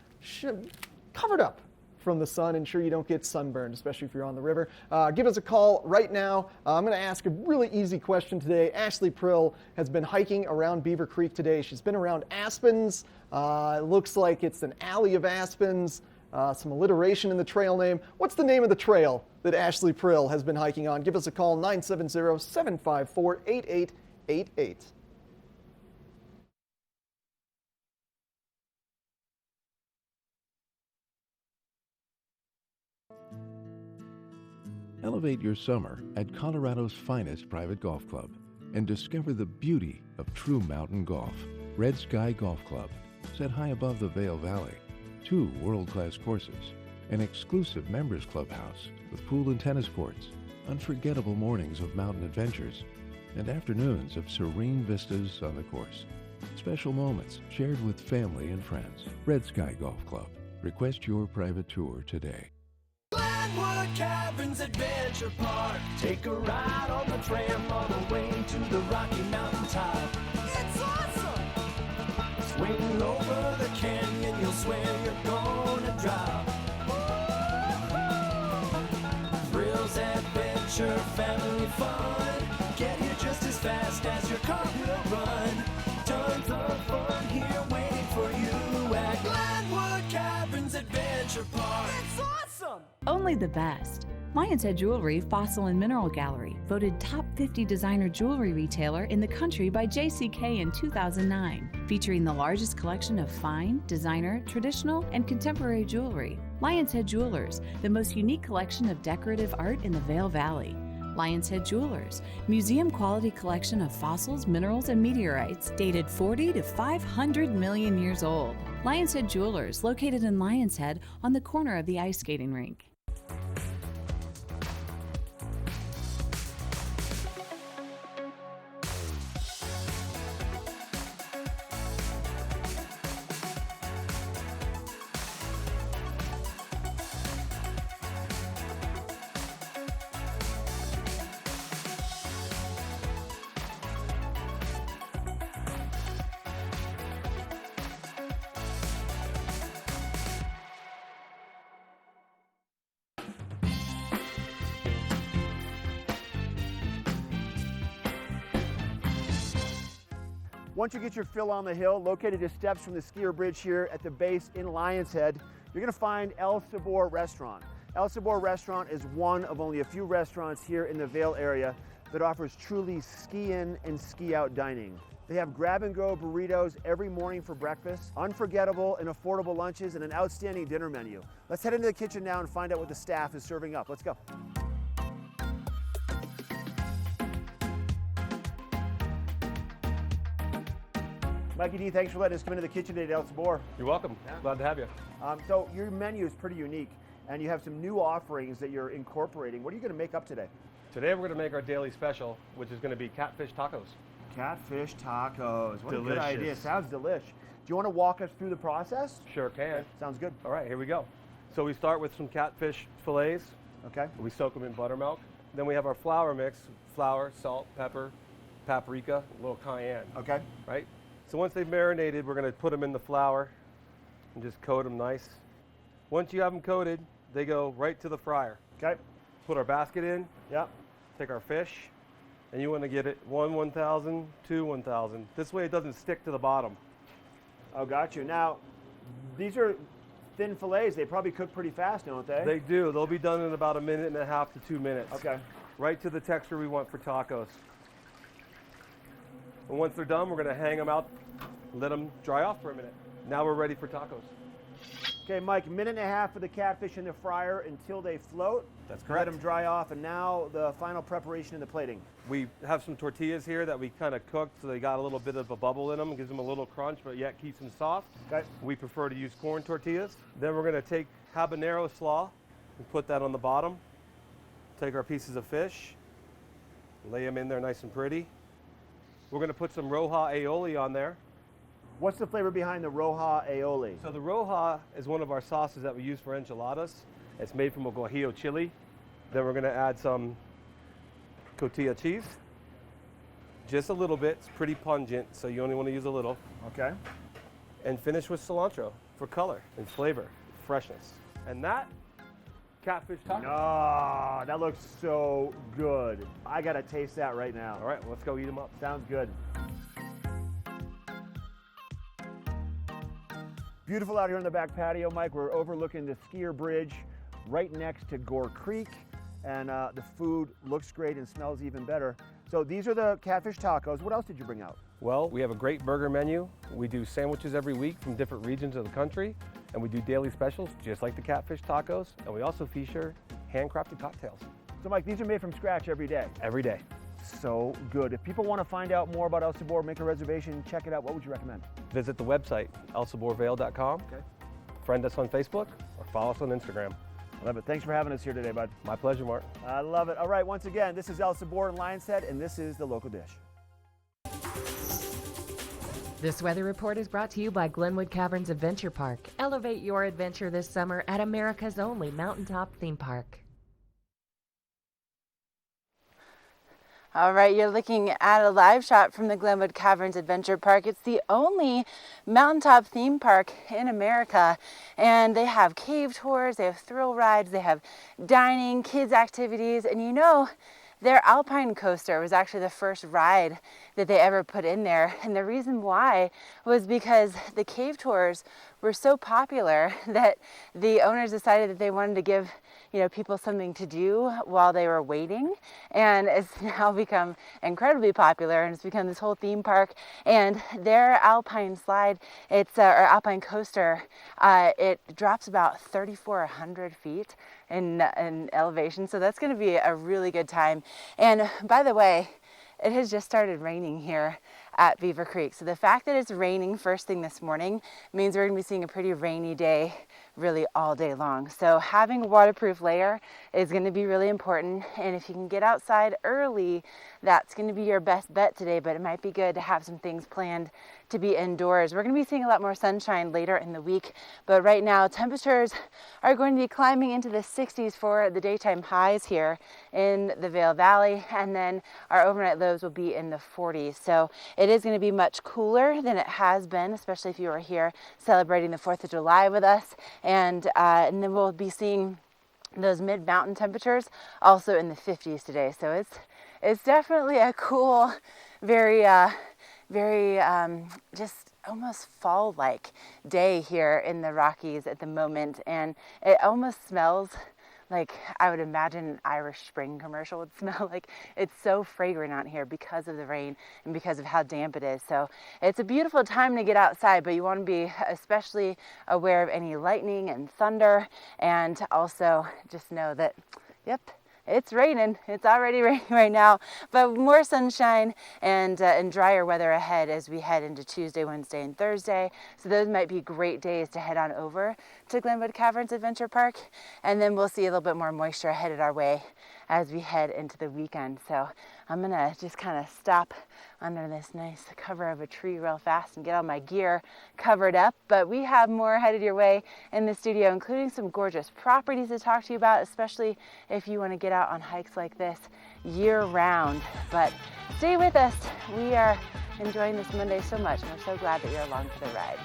S1: covered up from the sun, ensure you don't get sunburned, especially if you're on the river. Give us a call right now. I'm going to ask a really easy question today. Ashley Prill has been hiking around Beaver Creek today. She's been around aspens. It looks like it's an alley of aspens. Some alliteration in the trail name. What's the name of the trail that Ashley Prill has been hiking on? Give us a call, 970-754-8888.
S6: Elevate your summer at Colorado's finest private golf club and discover the beauty of true mountain golf. Red Sky Golf Club, set high above the Vail Valley. 2 world-class courses, an exclusive members clubhouse with pool and tennis courts, unforgettable mornings of mountain adventures, and afternoons of serene vistas on the course. Special moments shared with family and friends. Red Sky Golf Club. Request your private tour today.
S9: Glenwood Caverns Adventure Park. Take a ride on the tram all the way to the Rocky Mountain top. It's awesome! Swing over the canyon, you'll swear you're gonna drop. Thrills, adventure, family fun. Get here just as fast as your car will run. Tons of fun here waiting for you at Glenwood Caverns Adventure Park. It's awesome!
S10: Only the best. Lion's Head Jewelry Fossil and Mineral Gallery, voted top 50 designer jewelry retailer in the country by JCK in 2009, featuring the largest collection of fine, designer, traditional, and contemporary jewelry. Lion's Head Jewelers, the most unique collection of decorative art in the Vail Valley. Lion's Head Jewelers, museum-quality collection of fossils, minerals, and meteorites dated 40 to 500 million years old. Lion's Head Jewelers, located in Lion's Head on the corner of the ice skating rink.
S20: Once you get your fill on the hill, located just steps from the skier bridge here at the base in Lion's Head, you're gonna find El Sabor Restaurant. El Sabor Restaurant is one of only a few restaurants here in the Vail area that offers truly ski-in and ski-out dining. They have grab-and-go burritos every morning for breakfast, unforgettable and affordable lunches, and an outstanding dinner menu. Let's head into the kitchen now and find out what the staff is serving up. Let's go. Mikey D, thanks for letting us come into the kitchen today at El Sabor.
S4: You're welcome. Glad to have you.
S20: So your menu is pretty unique, and you have some new offerings that you're incorporating. What are you going to make up today?
S4: Today we're going to make our daily special, which is going to be catfish tacos.
S20: Catfish tacos. What
S4: Delicious.
S20: a good idea. Sounds delish. Do you want to walk us through the process?
S4: Sure can.
S20: Sounds good.
S4: All right, here we go. So we start with some catfish fillets.
S20: Okay.
S4: We soak them in buttermilk. Then we have our flour mix: flour, salt, pepper, paprika, a little cayenne.
S20: Okay.
S4: Right? So once they've marinated, we're going to put them in the flour and just coat them nice. Once you have them coated, they go right to the fryer.
S20: Okay.
S4: Put our basket in.
S20: Yep.
S4: Take our fish, and you want to get it 1,000, 2, 1,000. This way it doesn't stick to the bottom.
S20: Oh, got you. Now, these are thin fillets. They probably cook pretty fast, don't they?
S4: They do. They'll be done in about 1.5 to 2 minutes.
S20: Okay.
S4: Right to the texture we want for tacos. And once they're done, we're going to hang them out, let them dry off for a minute. Now we're ready for tacos.
S20: Okay, Mike, 1.5 minutes for the catfish in the fryer until they float.
S4: That's correct.
S20: Let them dry off, and now the final preparation in the plating.
S4: We have some tortillas here that we kind of cooked so they got a little bit of a bubble in them. It gives them a little crunch, but yet keeps them soft.
S20: Okay.
S4: We prefer to use corn tortillas. Then we're going to take habanero slaw and put that on the bottom. Take our pieces of fish, lay them in there nice and pretty. We're going to put some roja aioli on there.
S20: What's the flavor behind the roja aioli?
S4: So the roja is one of our sauces that we use for enchiladas. It's made from a guajillo chili. Then we're going to add some cotija cheese. Just a little bit. It's pretty pungent, so you only want to use a little.
S20: Okay.
S4: And finish with cilantro for color and flavor, freshness. And that, catfish tacos.
S20: Oh, that looks so good. I got to taste that right now.
S4: All right, let's go eat them up.
S20: Sounds good. Beautiful out here on the back patio, Mike. We're overlooking the skier bridge right next to Gore Creek, and the food looks great and smells even better. So these are the catfish tacos. What else did you bring out?
S4: Well, we have a great burger menu. We do sandwiches every week from different regions of the country, and we do daily specials just like the catfish tacos, and we also feature handcrafted cocktails.
S20: So Mike, these are made from scratch every day?
S4: Every day.
S20: So good. If people want to find out more about El Sabor, make a reservation, check it out, what would you recommend?
S4: Visit the website, elsaborvail.com.
S20: Okay.
S4: Friend us on Facebook or follow us on Instagram.
S20: I love it. Thanks for having us here today, bud.
S4: My pleasure, Mark.
S20: I love it. All right, once again, this is El Sabor in Lion's Head, and this is the local dish.
S8: This weather report is brought to you by Glenwood Caverns Adventure Park. Elevate your adventure this summer at America's only mountaintop theme park.
S2: All right, you're looking at a live shot from the Glenwood Caverns Adventure Park. It's the only mountaintop theme park in America, and they have cave tours, they have thrill rides, they have dining, kids activities, and you know, their Alpine coaster was actually the first ride that they ever put in there. And the reason why was because the cave tours were so popular that the owners decided that they wanted to give, you know, people something to do while they were waiting. And it's now become incredibly popular, and it's become this whole theme park. And their Alpine slide, it's or Alpine coaster, it drops about 3,400 feet in elevation. So that's going to be a really good time. And by the way, it has just started raining here at Beaver Creek. So the fact that it's raining first thing this morning means we're going to be seeing a pretty rainy day really all day long. So having a waterproof layer is going to be really important. And if you can get outside early, that's going to be your best bet today, but it might be good to have some things planned to be indoors. We're going to be seeing a lot more sunshine later in the week, but right now temperatures are going to be climbing into the 60s for the daytime highs here in the Vail Valley, and then our overnight lows will be in the 40s. So it is going to be much cooler than it has been, especially if you were here celebrating the 4th of July with us, and then we'll be seeing those mid-mountain temperatures also in the 50s today. So it's definitely a cool, very very just almost fall-like day here in the Rockies at the moment, and it almost smells like I would imagine an Irish Spring commercial would smell like. It's so fragrant out here because of the rain and because of how damp it is. So it's a beautiful time to get outside, but you want to be especially aware of any lightning and thunder, and also just know that, yep, it's raining. It's already raining right now, but more sunshine and drier weather ahead as we head into Tuesday, Wednesday, and Thursday. So those might be great days to head on over to Glenwood Caverns Adventure Park. And then we'll see a little bit more moisture headed our way as we head into the weekend. So I'm gonna just kind of stop under this nice cover of a tree real fast and get all my gear covered up. But we have more headed your way in the studio, including some gorgeous properties to talk to you about, especially if you want to get out on hikes like this year round. But stay with us. We are enjoying this Monday so much, and we're so glad that you're along for the ride.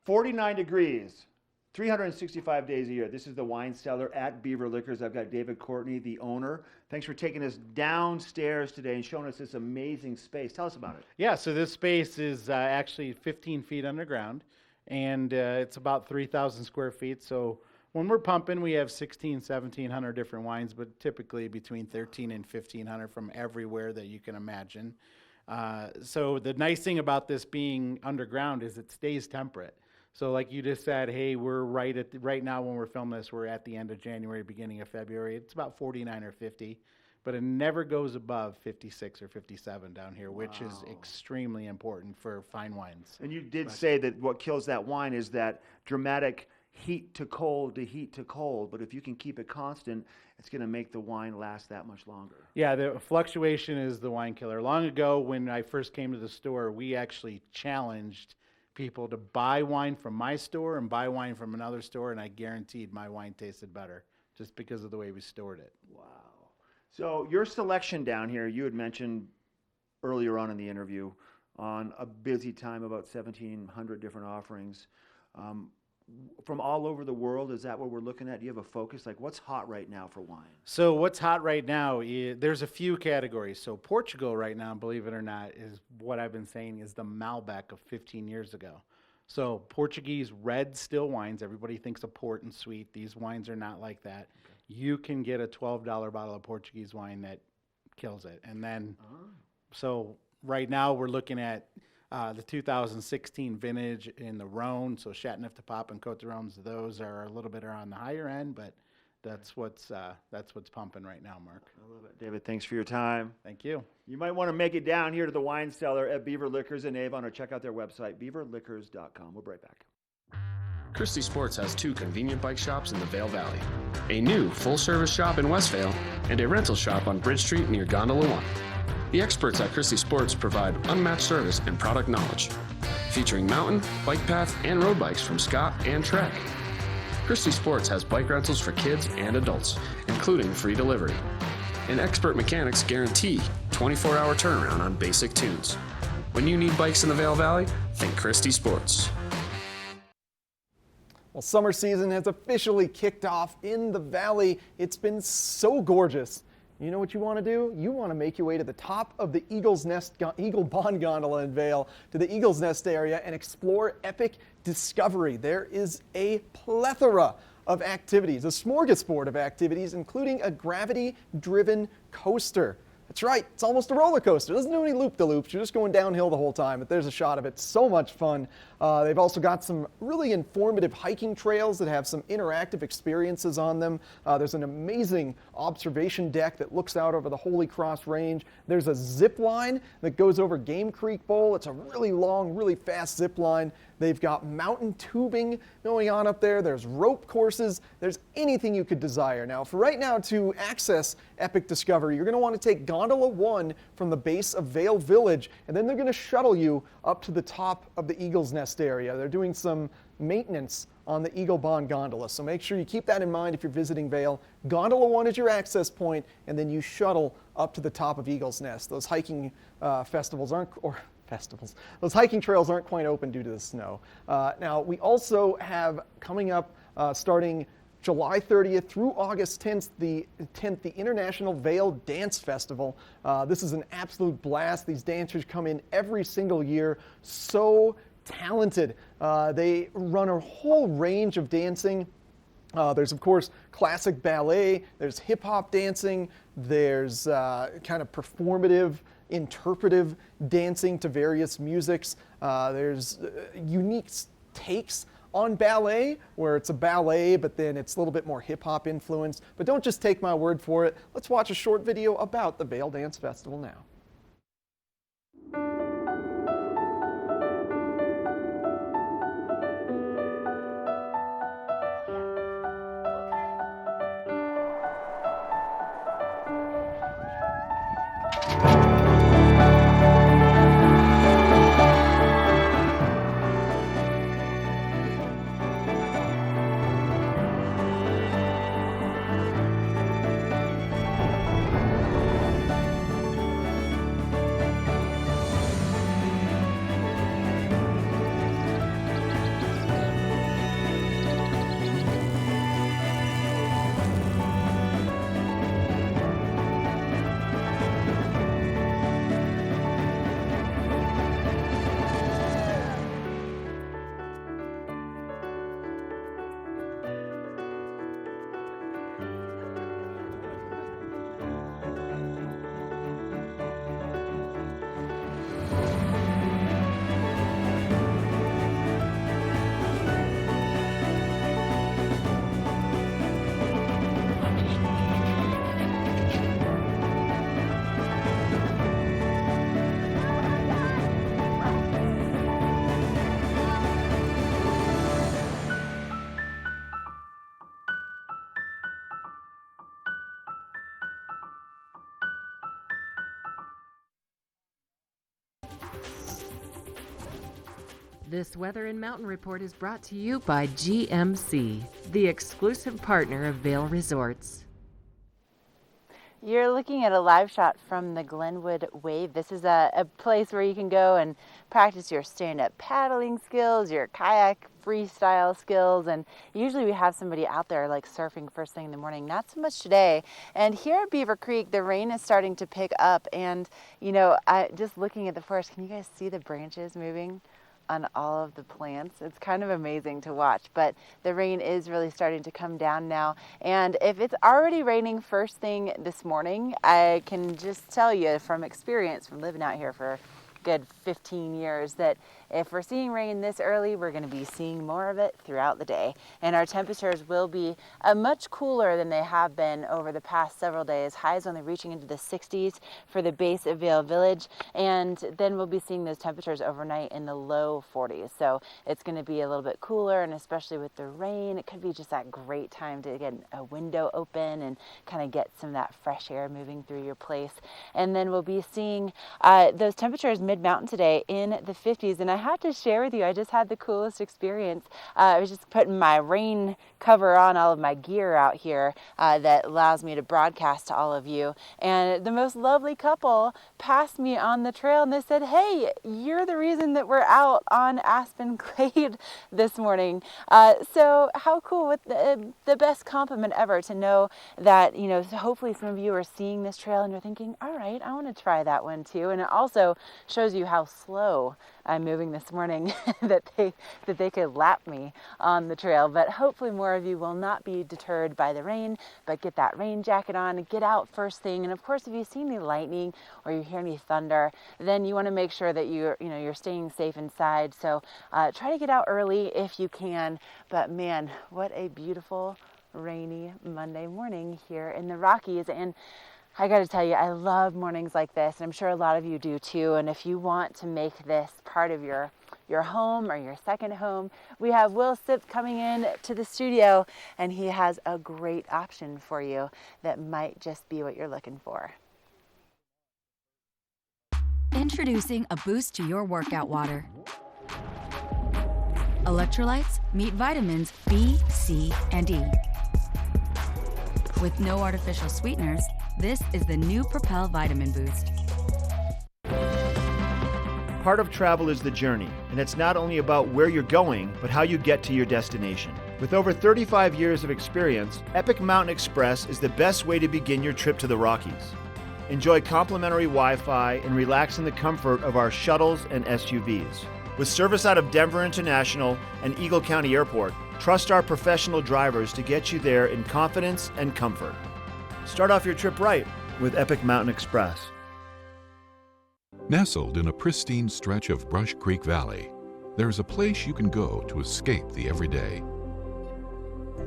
S20: "49 degrees, 365 days a year." This is the wine cellar at Beaver Liquors. I've got David Courtney, the owner. Thanks for taking us downstairs today and showing us this amazing space. Tell us about it.
S7: Yeah, so this space is actually 15 feet underground, and it's about 3,000 square feet. So when we're pumping, we have 1,700 different wines, but typically between 1,300 and 1,500 from everywhere that you can imagine. So the nice thing about this being underground is it stays temperate. So like you just said, hey, we're right now when we're filming this, we're at the end of January, beginning of February. It's about 49 or 50, but it never goes above 56 or 57 down here, which is extremely important for fine wines.
S20: And you did say that what kills that wine is that dramatic heat to cold to heat to cold, but if you can keep it constant, it's going to make the wine last that much longer.
S7: Yeah, the fluctuation is the wine killer. Long ago, when I first came to the store, we actually challenged people to buy wine from my store and buy wine from another store, and I guaranteed my wine tasted better just because of the way we stored it.
S20: Wow. So your selection down here, you had mentioned earlier on in the interview, on a busy time, about 1,700 different offerings. From all over the world, is that what we're looking at? Do you have a focus? Like, what's hot right now for wine?
S7: So what's hot right now, there's a few categories. So Portugal right now, believe it or not, is what I've been saying is the Malbec of 15 years ago. So Portuguese red still wines, everybody thinks of port and sweet. These wines are not like that. Okay. You can get a $12 bottle of Portuguese wine that kills it. And then, so right now we're looking at the 2016 vintage in the Rhone, so Châteauneuf-du-Pape and Côte d'Aron's, those are a little bit on the higher end, but that's what's pumping right now, Mark.
S20: I love it. David, thanks for your time.
S7: Thank you.
S20: You might want to make it down here to the wine cellar at Beaver Liquors in Avon, or check out their website, beaverliquors.com. We'll be right back.
S19: Christie Sports has two convenient bike shops in the Vail Valley, a new full-service shop in Westvale, and a rental shop on Bridge Street near Gondola 1. The experts at Christie Sports provide unmatched service and product knowledge, featuring mountain, bike path, and road bikes from Scott and Trek. Christie Sports has bike rentals for kids and adults, including free delivery. And expert mechanics guarantee 24-hour turnaround on basic tunes. When you need bikes in the Vail Valley, think Christie Sports.
S1: Well, summer season has officially kicked off in the valley. It's been so gorgeous. You know what you want to do? You want to make your way to the top of the Eagle Bond Gondola in Vail, to the Eagle's Nest area, and explore epic discovery. There is a plethora of activities, a smorgasbord of activities, including a gravity-driven coaster. That's right, it's almost a roller coaster. It doesn't do any loop-de-loops. You're just going downhill the whole time, but there's a shot of it. So much fun. They've also got some really informative hiking trails that have some interactive experiences on them. There's an amazing observation deck that looks out over the Holy Cross Range. There's a zip line that goes over Game Creek Bowl. It's a really long, really fast zip line. They've got mountain tubing going on up there. There's rope courses. There's anything you could desire. Now, for right now, to access Epic Discovery, you're going to want to take Gondola 1 from the base of Vail Village, and then they're going to shuttle you up to the top of the Eagle's Nest area. They're doing some maintenance on the Eagle Bond gondola, so make sure you keep that in mind if you're visiting Vail. Gondola 1 is your access point, and then you shuttle up to the top of Eagle's Nest. Those hiking those hiking trails aren't quite open due to the snow. Now, we also have coming up starting July 30th through August 10th, the International Vail Dance Festival. This is an absolute blast. These dancers come in every single year, so talented. They run a whole range of dancing. There's, of course, classic ballet, there's hip-hop dancing, there's kind of performative, interpretive dancing to various musics. There's unique takes on ballet, where it's a ballet, but then it's a little bit more hip-hop influenced. But don't just take my word for it. Let's watch a short video about the Vail Dance Festival now.
S8: This Weather and Mountain Report is brought to you by GMC, the exclusive partner of Vail Resorts.
S2: You're looking at a live shot from the Glenwood Wave. This is a place where you can go and practice your stand-up paddling skills, your kayak freestyle skills, and usually we have somebody out there like surfing first thing in the morning. Not so much today. And here at Beaver Creek, the rain is starting to pick up, and you know, just looking at the forest, can you guys see the branches moving on all of the plants? It's kind of amazing to watch, but the rain is really starting to come down now. And if it's already raining first thing this morning, I can just tell you from experience, from living out here for a good 15 years, that if we're seeing rain this early, we're going to be seeing more of it throughout the day. And our temperatures will be much cooler than they have been over the past several days. Highs only reaching into the 60s for the base of Vail Village. And then we'll be seeing those temperatures overnight in the low 40s. So it's going to be a little bit cooler, and especially with the rain, it could be just that great time to get a window open and kind of get some of that fresh air moving through your place. And then we'll be seeing those temperatures mid-mountain today in the 50s. And I have to share with you, I just had the coolest experience. I was just putting my rain cover on all of my gear out here that allows me to broadcast to all of you. And the most lovely couple passed me on the trail, and they said, "Hey, you're the reason that we're out on Aspen Glade this morning." So how cool, with the best compliment ever to know that, you know, hopefully some of you are seeing this trail and you're thinking, all right, I want to try that one too. And it also shows shows you how slow I'm moving this morning that they could lap me on the trail. But hopefully more of you will not be deterred by the rain, but get that rain jacket on and get out first thing. And of course, if you see any lightning or you hear any thunder, then you want to make sure that you're staying safe inside. So try to get out early if you can. But man, what a beautiful rainy Monday morning here in the Rockies. And I got to tell you, I love mornings like this, and I'm sure a lot of you do too. And if you want to make this part of your home or your second home, we have Will Sipp coming in to the studio, and he has a great option for you that might just be what you're looking for.
S12: Introducing a boost to your workout water. Electrolytes meet vitamins B, C, and E. With no artificial sweeteners, this is the new Propel Vitamin Boost.
S20: Part of travel is the journey, and it's not only about where you're going, but how you get to your destination. With over 35 years of experience, Epic Mountain Express is the best way to begin your trip to the Rockies. Enjoy complimentary Wi-Fi and relax in the comfort of our shuttles and SUVs. With service out of Denver International and Eagle County Airport, trust our professional drivers to get you there in confidence and comfort. Start off your trip right with Epic Mountain Express.
S6: Nestled in a pristine stretch of Brush Creek Valley, there's a place you can go to escape the everyday.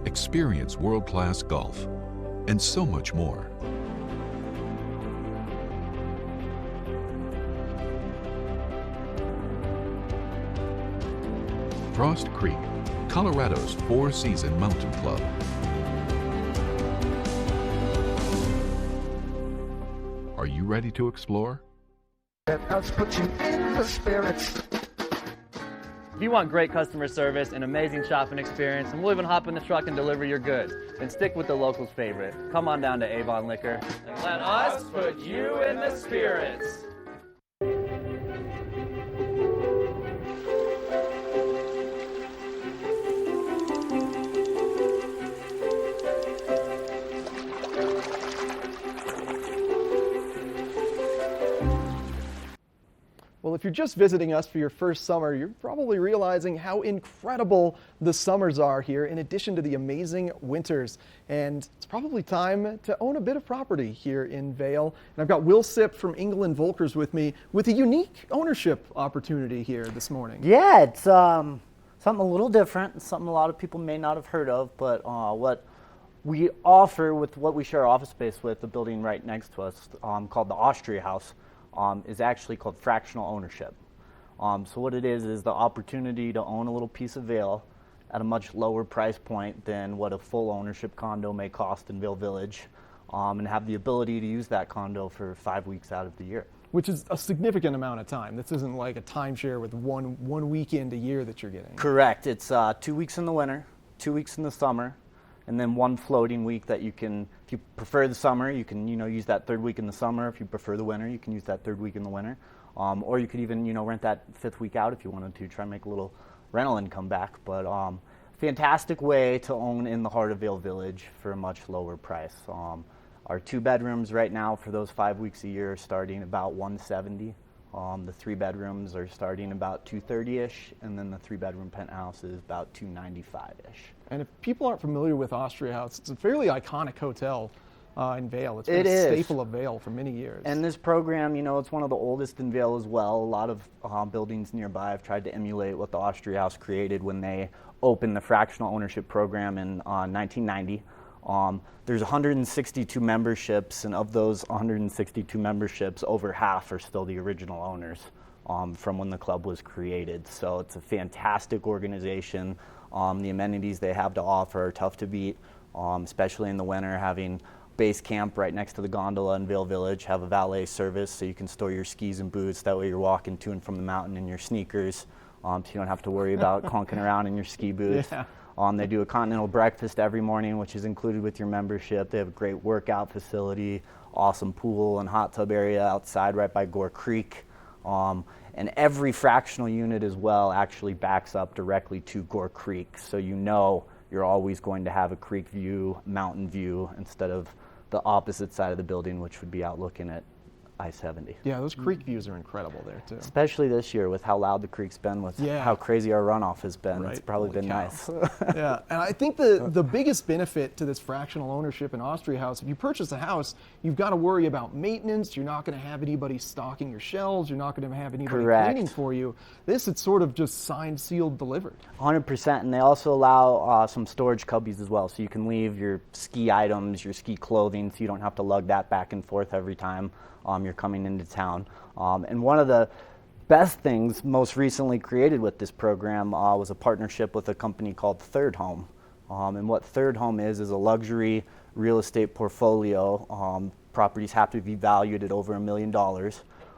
S6: Experience world-class golf and so much more. Frost Creek, Colorado's four-season mountain club. Are you ready to explore?
S14: Let us put you in the spirits.
S21: If you want great customer service and amazing shopping experience, and we'll even hop in the truck and deliver your goods, then stick with the locals' favorite. Come on down to Avon Liquor and let us put you in the spirits.
S1: Well, if you're just visiting us for your first summer, you're probably realizing how incredible the summers are here, in addition to the amazing winters. And it's probably time to own a bit of property here in Vail. And I've got Will Sipp from England Volkers with me with a unique ownership opportunity here this morning.
S22: Yeah, it's something a little different, something a lot of people may not have heard of, but what we offer with what we share our office space with, the building right next to us, called the Austria House, is actually called fractional ownership. So what it is the opportunity to own a little piece of Vail at a much lower price point than what a full ownership condo may cost in Vail Village, and have the ability to use that condo for 5 weeks out of the year.
S1: Which is a significant amount of time. This isn't like a timeshare with one weekend a year that you're getting.
S22: Correct. It's 2 weeks in the winter, 2 weeks in the summer, and then one floating week that you can, if you prefer the summer, you can use that third week in the summer. If you prefer the winter, you can use that third week in the winter. Or you could even rent that fifth week out if you wanted to, try and make a little rental income back. But fantastic way to own in the heart of Vail Village for a much lower price. Our 2 bedrooms right now for those 5 weeks a year are starting about $170. The 3 bedrooms are starting about $230-ish, and then the 3-bedroom penthouse is about $295-ish.
S1: And if people aren't familiar with Austria House, it's a fairly iconic hotel in Vail. It's been a staple of Vail for many years.
S22: And this program, it's one of the oldest in Vail as well. A lot of buildings nearby have tried to emulate what the Austria House created when they opened the fractional ownership program in 1990. There's 162 memberships, and of those 162 memberships, over half are still the original owners from when the club was created. So it's a fantastic organization. The amenities they have to offer are tough to beat, especially in the winter, having base camp right next to the gondola in Vail Village, have a valet service so you can store your skis and boots. That way you're walking to and from the mountain in your sneakers, so you don't have to worry about clunking around in your ski boots.
S1: Yeah.
S22: They do a continental breakfast every morning, which is included with your membership. They have a great workout facility, awesome pool and hot tub area outside right by Gore Creek. And every fractional unit as well actually backs up directly to Gore Creek. So you're always going to have a creek view, mountain view, instead of the opposite side of the building, which would be out looking at I-70.
S1: Yeah, those creek views are incredible there too.
S22: Especially this year with how loud the creek's been, with how crazy our runoff has been.
S1: Right.
S22: It's probably
S1: Holy
S22: been
S1: cow.
S22: nice.
S1: Yeah, and I think the biggest benefit to this fractional ownership in Austria House, if you purchase a house, you've got to worry about maintenance. You're not going to have anybody stocking your shelves. You're not going to have anybody cleaning for you. This, it's sort of just signed, sealed, delivered.
S22: 100%, and they also allow some storage cubbies as well, so you can leave your ski items, your ski clothing, so you don't have to lug that back and forth every time you're coming into town. And one of the best things most recently created with this program was a partnership with a company called Third Home. And what Third Home is a luxury real estate portfolio. Properties have to be valued at over $1 million,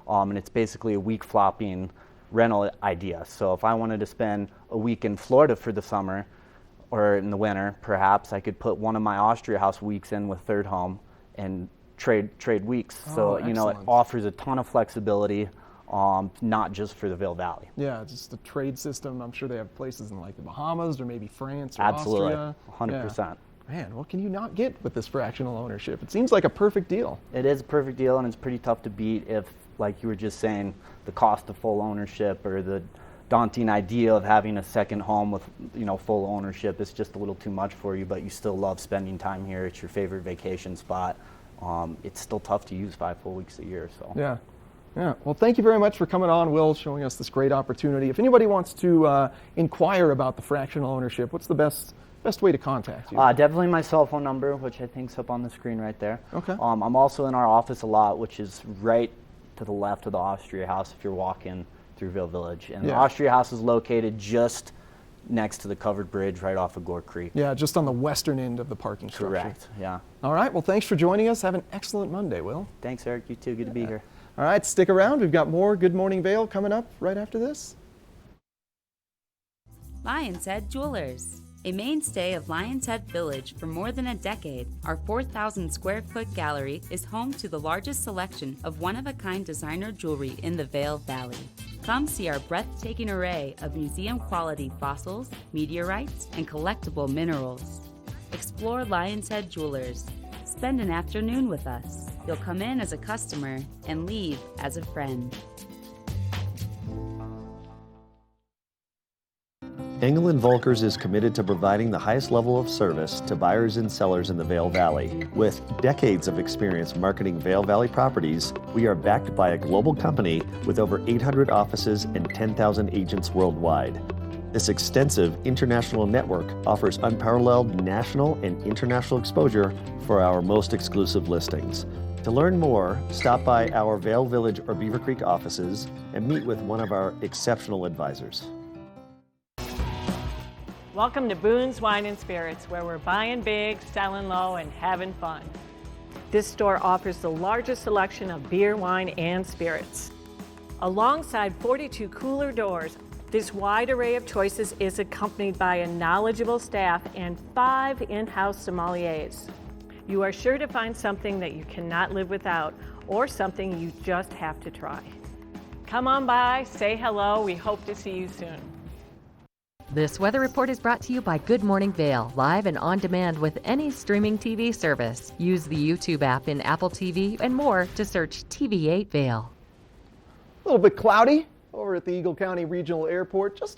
S22: and it's basically a week flopping rental idea. So if I wanted to spend a week in Florida for the summer, or in the winter, perhaps I could put one of my Austria House weeks in with Third Home and trade weeks. So you know, it offers a ton of flexibility, not just for the Vail Valley.
S1: Yeah, just the trade system. I'm sure they have places in like the Bahamas or maybe France or
S22: Absolutely,
S1: Austria.
S22: 100%.
S1: Yeah. Man, what can you not get with this fractional ownership? It seems like a perfect deal.
S22: It is a perfect deal, and it's pretty tough to beat if, like you were just saying, the cost of full ownership or the daunting idea of having a second home with, you know, full ownership is just a little too much for you, but you still love spending time here. It's your favorite vacation spot. It's still tough to use 5 full weeks a year. So
S1: yeah. Well, thank you very much for coming on, Will, showing us this great opportunity. If anybody wants to inquire about the fractional ownership, what's the best way to contact you?
S22: Definitely my cell phone number, which I think's up on the screen right there.
S1: Okay.
S22: I'm also in our office a lot, which is right to the left of the Austria House if you're walking through Vail Village. And the Austria House is located just next to the covered bridge right off of Gore Creek.
S1: Yeah, just on the western end of the parking structure.
S22: Correct, yeah.
S1: All right, well, thanks for joining us. Have an excellent Monday, Will.
S22: Thanks, Eric. You too. Good to be here.
S1: All right, stick around. We've got more Good Morning Vail coming up right after this.
S12: Lion's Head Jewelers. A mainstay of Lion's Head Village for more than a decade, our 4,000 square foot gallery is home to the largest selection of one-of-a-kind designer jewelry in the Vail Valley. Come see our breathtaking array of museum-quality fossils, meteorites, and collectible minerals. Explore Lion's Head Jewelers. Spend an afternoon with us. You'll come in as a customer and leave as a friend.
S5: Engel & Volkers is committed to providing the highest level of service to buyers and sellers in the Vail Valley. With decades of experience marketing Vail Valley properties, we are backed by a global company with over 800 offices and 10,000 agents worldwide. This extensive international network offers unparalleled national and international exposure for our most exclusive listings. To learn more, stop by our Vail Village or Beaver Creek offices and meet with one of our exceptional advisors.
S11: Welcome to Boone's Wine and Spirits, where we're buying big, selling low, and having fun. This store offers the largest selection of beer, wine, and spirits. Alongside 42 cooler doors, this wide array of choices is accompanied by a knowledgeable staff and 5 in-house sommeliers. You are sure to find something that you cannot live without, or something you just have to try. Come on by, say hello, we hope to see you soon.
S8: This weather report is brought to you by Good Morning Vail, live and on demand with any streaming TV service. Use the YouTube app in Apple TV and more to search TV8 Vail.
S1: A little bit cloudy over at the Eagle County Regional Airport, just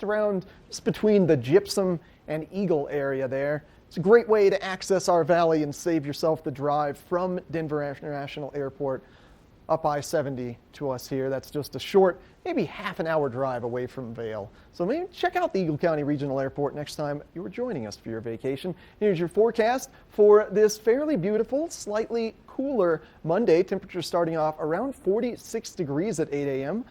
S1: between the Gypsum and Eagle area there. It's a great way to access our valley and save yourself the drive from Denver International Airport up I-70 to us here. That's just a short, maybe half an hour drive away from Vail. So maybe check out the Eagle County Regional Airport next time you are joining us for your vacation. Here's your forecast for this fairly beautiful, slightly cooler Monday. Temperatures starting off around 46 degrees at 8 a.m.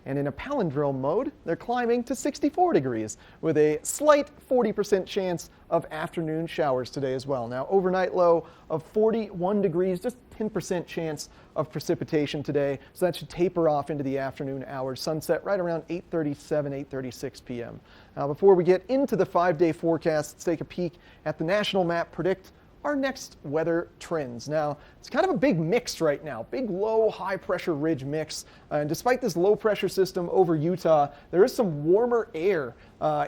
S1: And in a palindrome mode, they're climbing to 64 degrees with a slight 40% chance of afternoon showers today as well. Now, overnight low of 41 degrees, just 10% chance of precipitation today. So that should taper off into the afternoon hours. Sunset right around 8:37, 8:36 p.m. Now, before we get into the 5-day forecast, let's take a peek at the national map, predict our next weather trends. Now, it's kind of a big mix right now, big low, high pressure ridge mix. And despite this low pressure system over Utah, there is some warmer air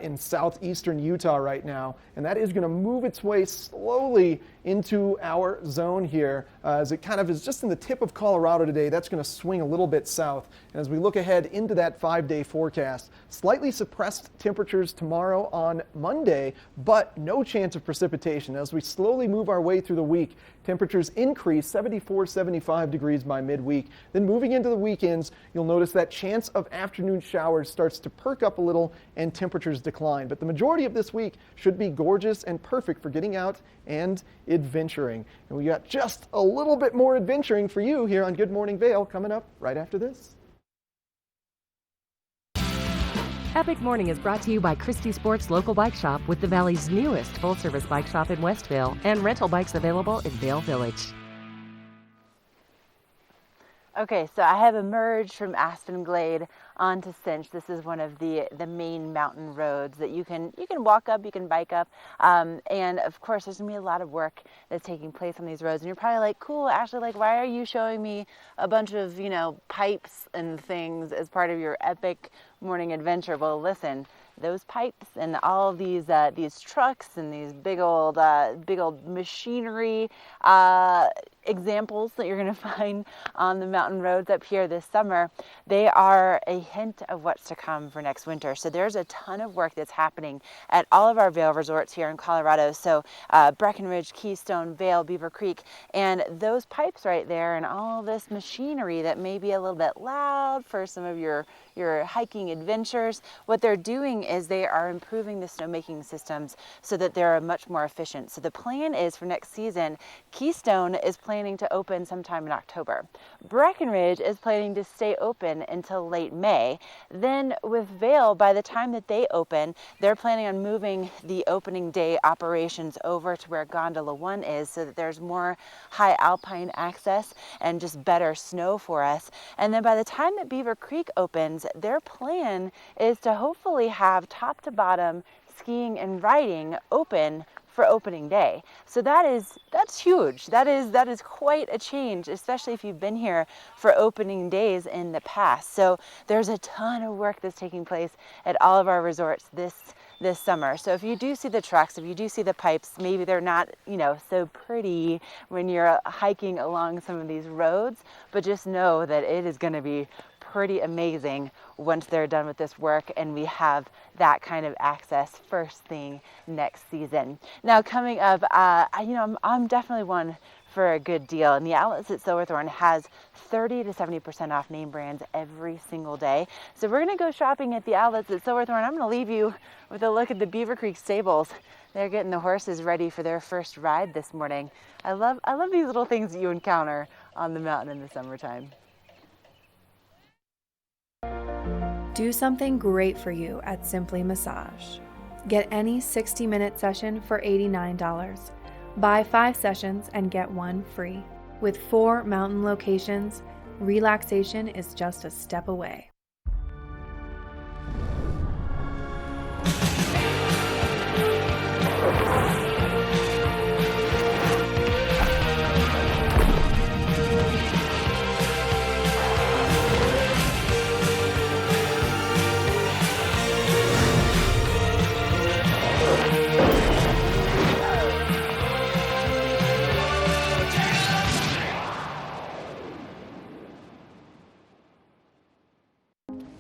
S1: in southeastern Utah right now, and that is going to move its way slowly into our zone here as it kind of is just in the tip of Colorado today. That's going to swing a little bit south. And as we look ahead into that 5-day forecast, slightly suppressed temperatures tomorrow on Monday, but no chance of precipitation. As we slowly move our way through the week, temperatures increase 74, 75 degrees by midweek. Then moving into the weekends, you'll notice that chance of afternoon showers starts to perk up a little and temperatures decline. But the majority of this week should be gorgeous and perfect for getting out and adventuring. And we got just a little bit more adventuring for you here on Good Morning Vail coming up right after this.
S8: Epic Morning is brought to you by Christie Sports Local Bike Shop with the Valley's newest full-service bike shop in Westvale and rental bikes available in Vail Village.
S2: Okay, so I have emerged from Aspen Glade onto Cinch. This is one of the main mountain roads that you can walk up, you can bike up, and of course there's gonna be a lot of work that's taking place on these roads. And you're probably like, cool, Ashley, like why are you showing me a bunch of pipes and things as part of your epic morning adventure? Well, listen, those pipes and all of these trucks and these big old machinery examples that you're going to find on the mountain roads up here this summer, they are a hint of what's to come for next winter. So there's a ton of work that's happening at all of our Vail resorts here in Colorado. So Breckenridge, Keystone, Vail, Beaver Creek, and those pipes right there and all this machinery that may be a little bit loud for some of your hiking adventures, what they're doing is they are improving the snowmaking systems so that they're much more efficient. So the plan is for next season, Keystone is planning to open sometime in October. Breckenridge is planning to stay open until late May. Then with Vail, by the time that they open, they're planning on moving the opening day operations over to where Gondola 1 is so that there's more high alpine access and just better snow for us. And then by the time that Beaver Creek opens, their plan is to hopefully have top to bottom skiing and riding open for opening day. So that's huge. That is quite a change, especially if you've been here for opening days in the past. So there's a ton of work that's taking place at all of our resorts this summer. So if you do see the trucks, if you do see the pipes, maybe they're not, so pretty when you're hiking along some of these roads, but just know that it is going to be pretty amazing once they're done with this work and we have that kind of access first thing next season. Now coming up, I'm definitely one for a good deal, and the Outlets at Silverthorne has 30 to 70% off name brands every single day. So we're gonna go shopping at the Outlets at Silverthorne. I'm gonna leave you with a look at the Beaver Creek stables. They're getting the horses ready for their first ride this morning. I love these little things that you encounter on the mountain in the summertime.
S15: Do something great for you at Simply Massage. Get any 60-minute session for $89. Buy 5 sessions and get 1 free. With 4 mountain locations, relaxation is just a step away.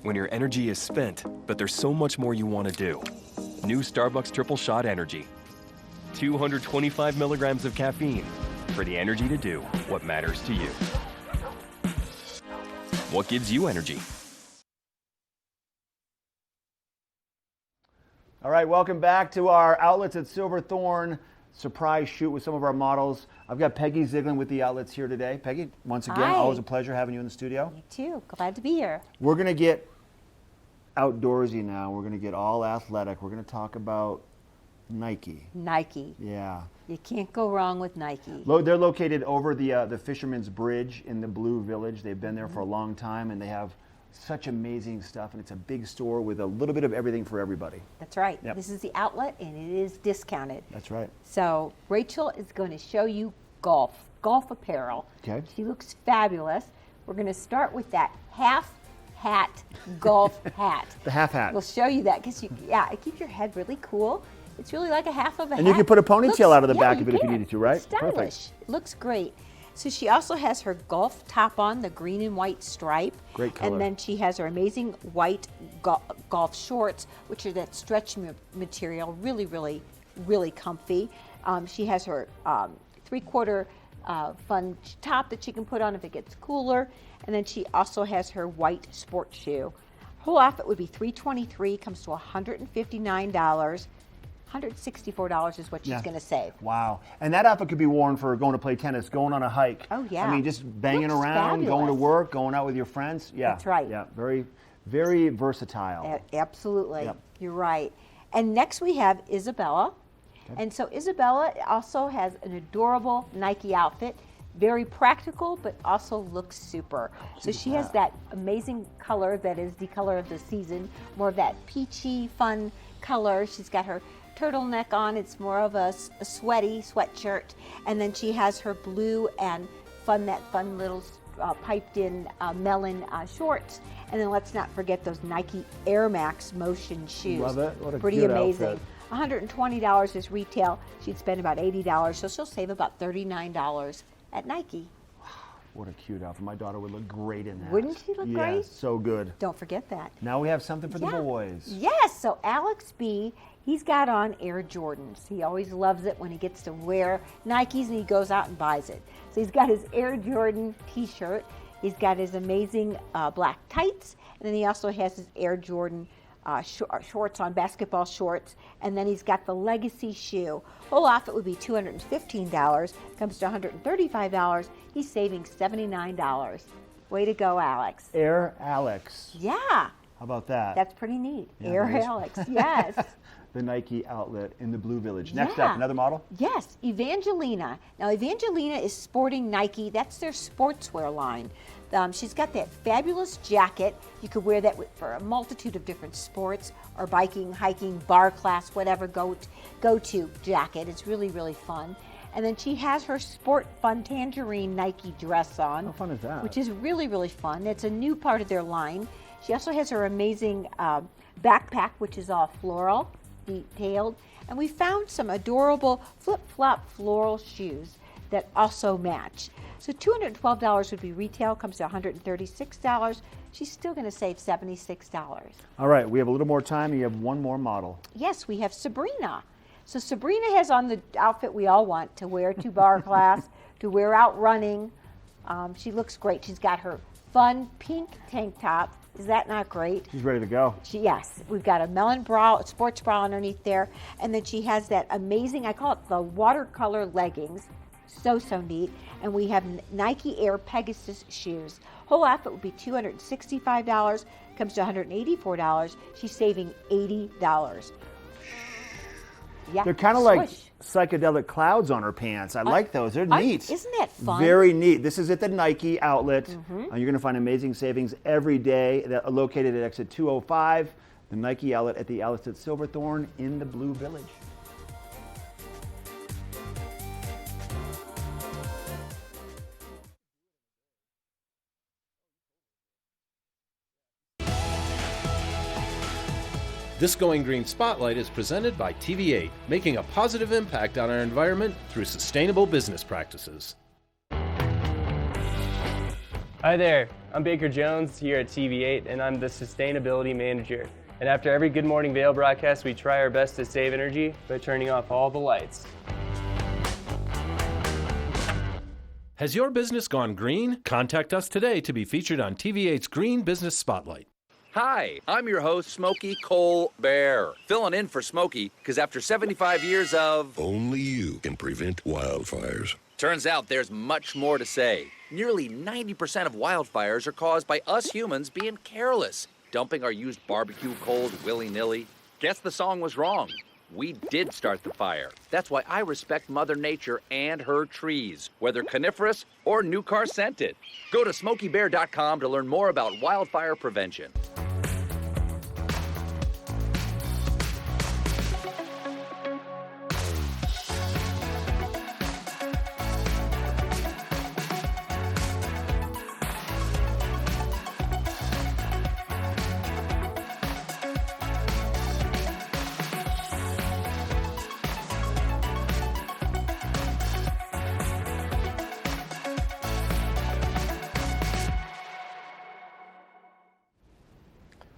S16: When your energy is spent, but there's so much more you want to do. New Starbucks Triple Shot Energy. 225 milligrams of caffeine for the energy to do what matters to you. What gives you energy?
S20: All right, welcome back to our Outlets at Silverthorne surprise shoot with some of our models. I've got Peggy Ziegler with the Outlets here today. Peggy, once again,
S23: Hi.
S20: always a pleasure having you in the studio.
S23: You too. Glad to be here.
S20: We're going to get outdoorsy now. We're going to get all athletic. We're going to talk about Nike.
S23: Nike.
S20: Yeah.
S23: You can't go wrong with Nike.
S20: They're located over the Fisherman's Bridge in the Blue Village. They've been there for a long time, and they have such amazing stuff, and it's a big store with a little bit of everything for everybody.
S23: That's right.
S20: Yep.
S23: This is the outlet, and it is discounted.
S20: That's right.
S23: So Rachel is going to show you golf apparel.
S20: Okay.
S23: She looks fabulous. We're going to start with that half hat, golf hat.
S20: The half hat.
S23: We'll show you that because it keeps your head really cool. It's really like a half of a hat.
S20: And you can put a ponytail out of the back of it
S23: you
S20: if you
S23: can.
S20: needed to, right?
S23: It's stylish.
S20: Perfect.
S23: It looks great. So she also has her golf top on, the green and white stripe.
S20: Great color.
S23: And then she has her amazing white golf shorts, which are that stretch material, really, really, really comfy. She has her 3/4 fun top that she can put on if it gets cooler. And then she also has her white sports shoe. Whole outfit would be $323, comes to $159. $164 is what she's going to save.
S20: Wow. And that outfit could be worn for going to play tennis, going on a hike.
S23: Oh, yeah.
S20: I mean, just banging
S23: Looks
S20: around, going to
S23: fabulous.
S20: work, going out with your friends. Yeah.
S23: That's right.
S20: Yeah, very, very versatile.
S23: Absolutely.
S20: Yep.
S23: You're right. And next we have Isabella.
S20: Okay.
S23: And so Isabella also has an adorable Nike outfit. Very practical, but also looks super. So she has that amazing color that is the color of the season, more of that peachy, fun color. She's got her turtleneck on. It's more of a sweaty sweatshirt. And then she has her blue and that fun little piped in melon shorts. And then let's not forget those Nike Air Max Motion shoes.
S20: Love it. What a
S23: Pretty
S20: good
S23: amazing.
S20: outfit.
S23: $120 is retail. She'd spend about $80, so she'll save about $39 at Nike.
S20: What a cute outfit. My daughter would look great in that.
S23: Wouldn't she look great?
S20: Yes, so good.
S23: Don't forget that.
S20: Now we have something for the boys.
S23: Yes, so Alex B, he's got on Air Jordans. He always loves it when he gets to wear Nikes and he goes out and buys it. So he's got his Air Jordan t-shirt. He's got his amazing black tights. And then he also has his Air Jordan shorts on, basketball shorts. And then he's got the Legacy shoe. Whole outfit would be $215. Comes to $135. He's saving $79. Way to go, Alex.
S20: Air Alex.
S23: Yeah.
S20: How about that?
S23: That's pretty neat.
S20: Yeah,
S23: Air
S20: that is.
S23: Alex, yes.
S20: The Nike outlet in the Blue Village. Next
S23: Yeah.
S20: up, another model?
S23: Yes, Evangelina. Now, Evangelina is sporting Nike. That's their sportswear line. She's got that fabulous jacket. You could wear that for a multitude of different sports or biking, hiking, bar class, whatever go-to jacket. It's really, really fun. And then she has her Sport Fun Tangerine Nike dress on.
S20: How fun is that?
S23: Which is really, really fun. It's a new part of their line. She also has her amazing backpack, which is all floral, detailed. And we found some adorable flip-flop floral shoes that also match. So $212 would be retail, comes to $136. She's still going to save $76.
S20: All right, we have a little more time and you have one more model.
S23: Yes, we have Sabrina. So Sabrina has on the outfit we all want to wear to bar class, to wear out running. She looks great. She's got her fun pink tank top. Is that not great?
S20: She's ready to go.
S23: Yes, we've got a melon bra, sports bra underneath there, and then she has that amazing, I call it the watercolor leggings. So neat. And we have Nike Air Pegasus shoes. Whole outfit would be $265, comes to $184. She's saving $80. Yeah.
S20: They're kind of like
S23: Swoosh.
S20: psychedelic clouds on her pants. I like those. They're neat.
S23: Isn't that fun?
S20: Very neat. This is at the Nike outlet.
S23: Mhm.
S20: You're going to find amazing savings every day. That are located at exit 205, the Nike outlet at the outlets at Silverthorne in the Blue Village.
S3: This Going Green Spotlight is presented by TV8, making a positive impact on our environment through sustainable business practices.
S13: Hi there, I'm Baker Jones here at TV8 and I'm the Sustainability Manager. And after every Good Morning Vail broadcast, we try our best to save energy by turning off all the lights.
S3: Has your business gone green? Contact us today to be featured on TV8's Green Business Spotlight.
S17: Hi, I'm your host, Smokey Colbert, filling in for Smokey because after 75 years of...
S24: Only you can prevent wildfires.
S17: Turns out there's much more to say. Nearly 90% of wildfires are caused by us humans being careless, dumping our used barbecue coals willy-nilly. Guess the song was wrong. We did start the fire. That's why I respect Mother Nature and her trees, whether coniferous or new car scented. Go to SmokeyBear.com to learn more about wildfire prevention.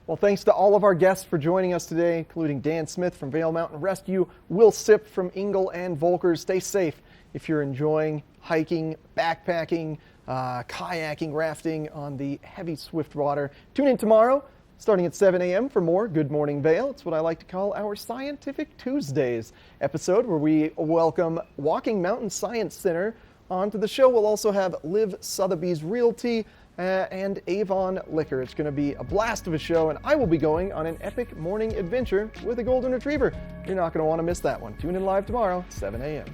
S1: Well, thanks to all of our guests for joining us today, including Dan Smith from Vail Mountain Rescue, Will Sipp from Ingle and Volkers. Stay safe if you're enjoying hiking, backpacking, kayaking, rafting on the heavy, swift water. Tune in tomorrow, starting at 7 a.m. for more Good Morning Vail. It's what I like to call our Scientific Tuesdays episode, where we welcome Walking Mountain Science Center onto the show. We'll also have Liv Sotheby's Realty and Avon Liquor. It's going to be a blast of a show, and I will be going on an epic morning adventure with a golden retriever. You're not going to want to miss that one. Tune in live tomorrow, 7 a.m.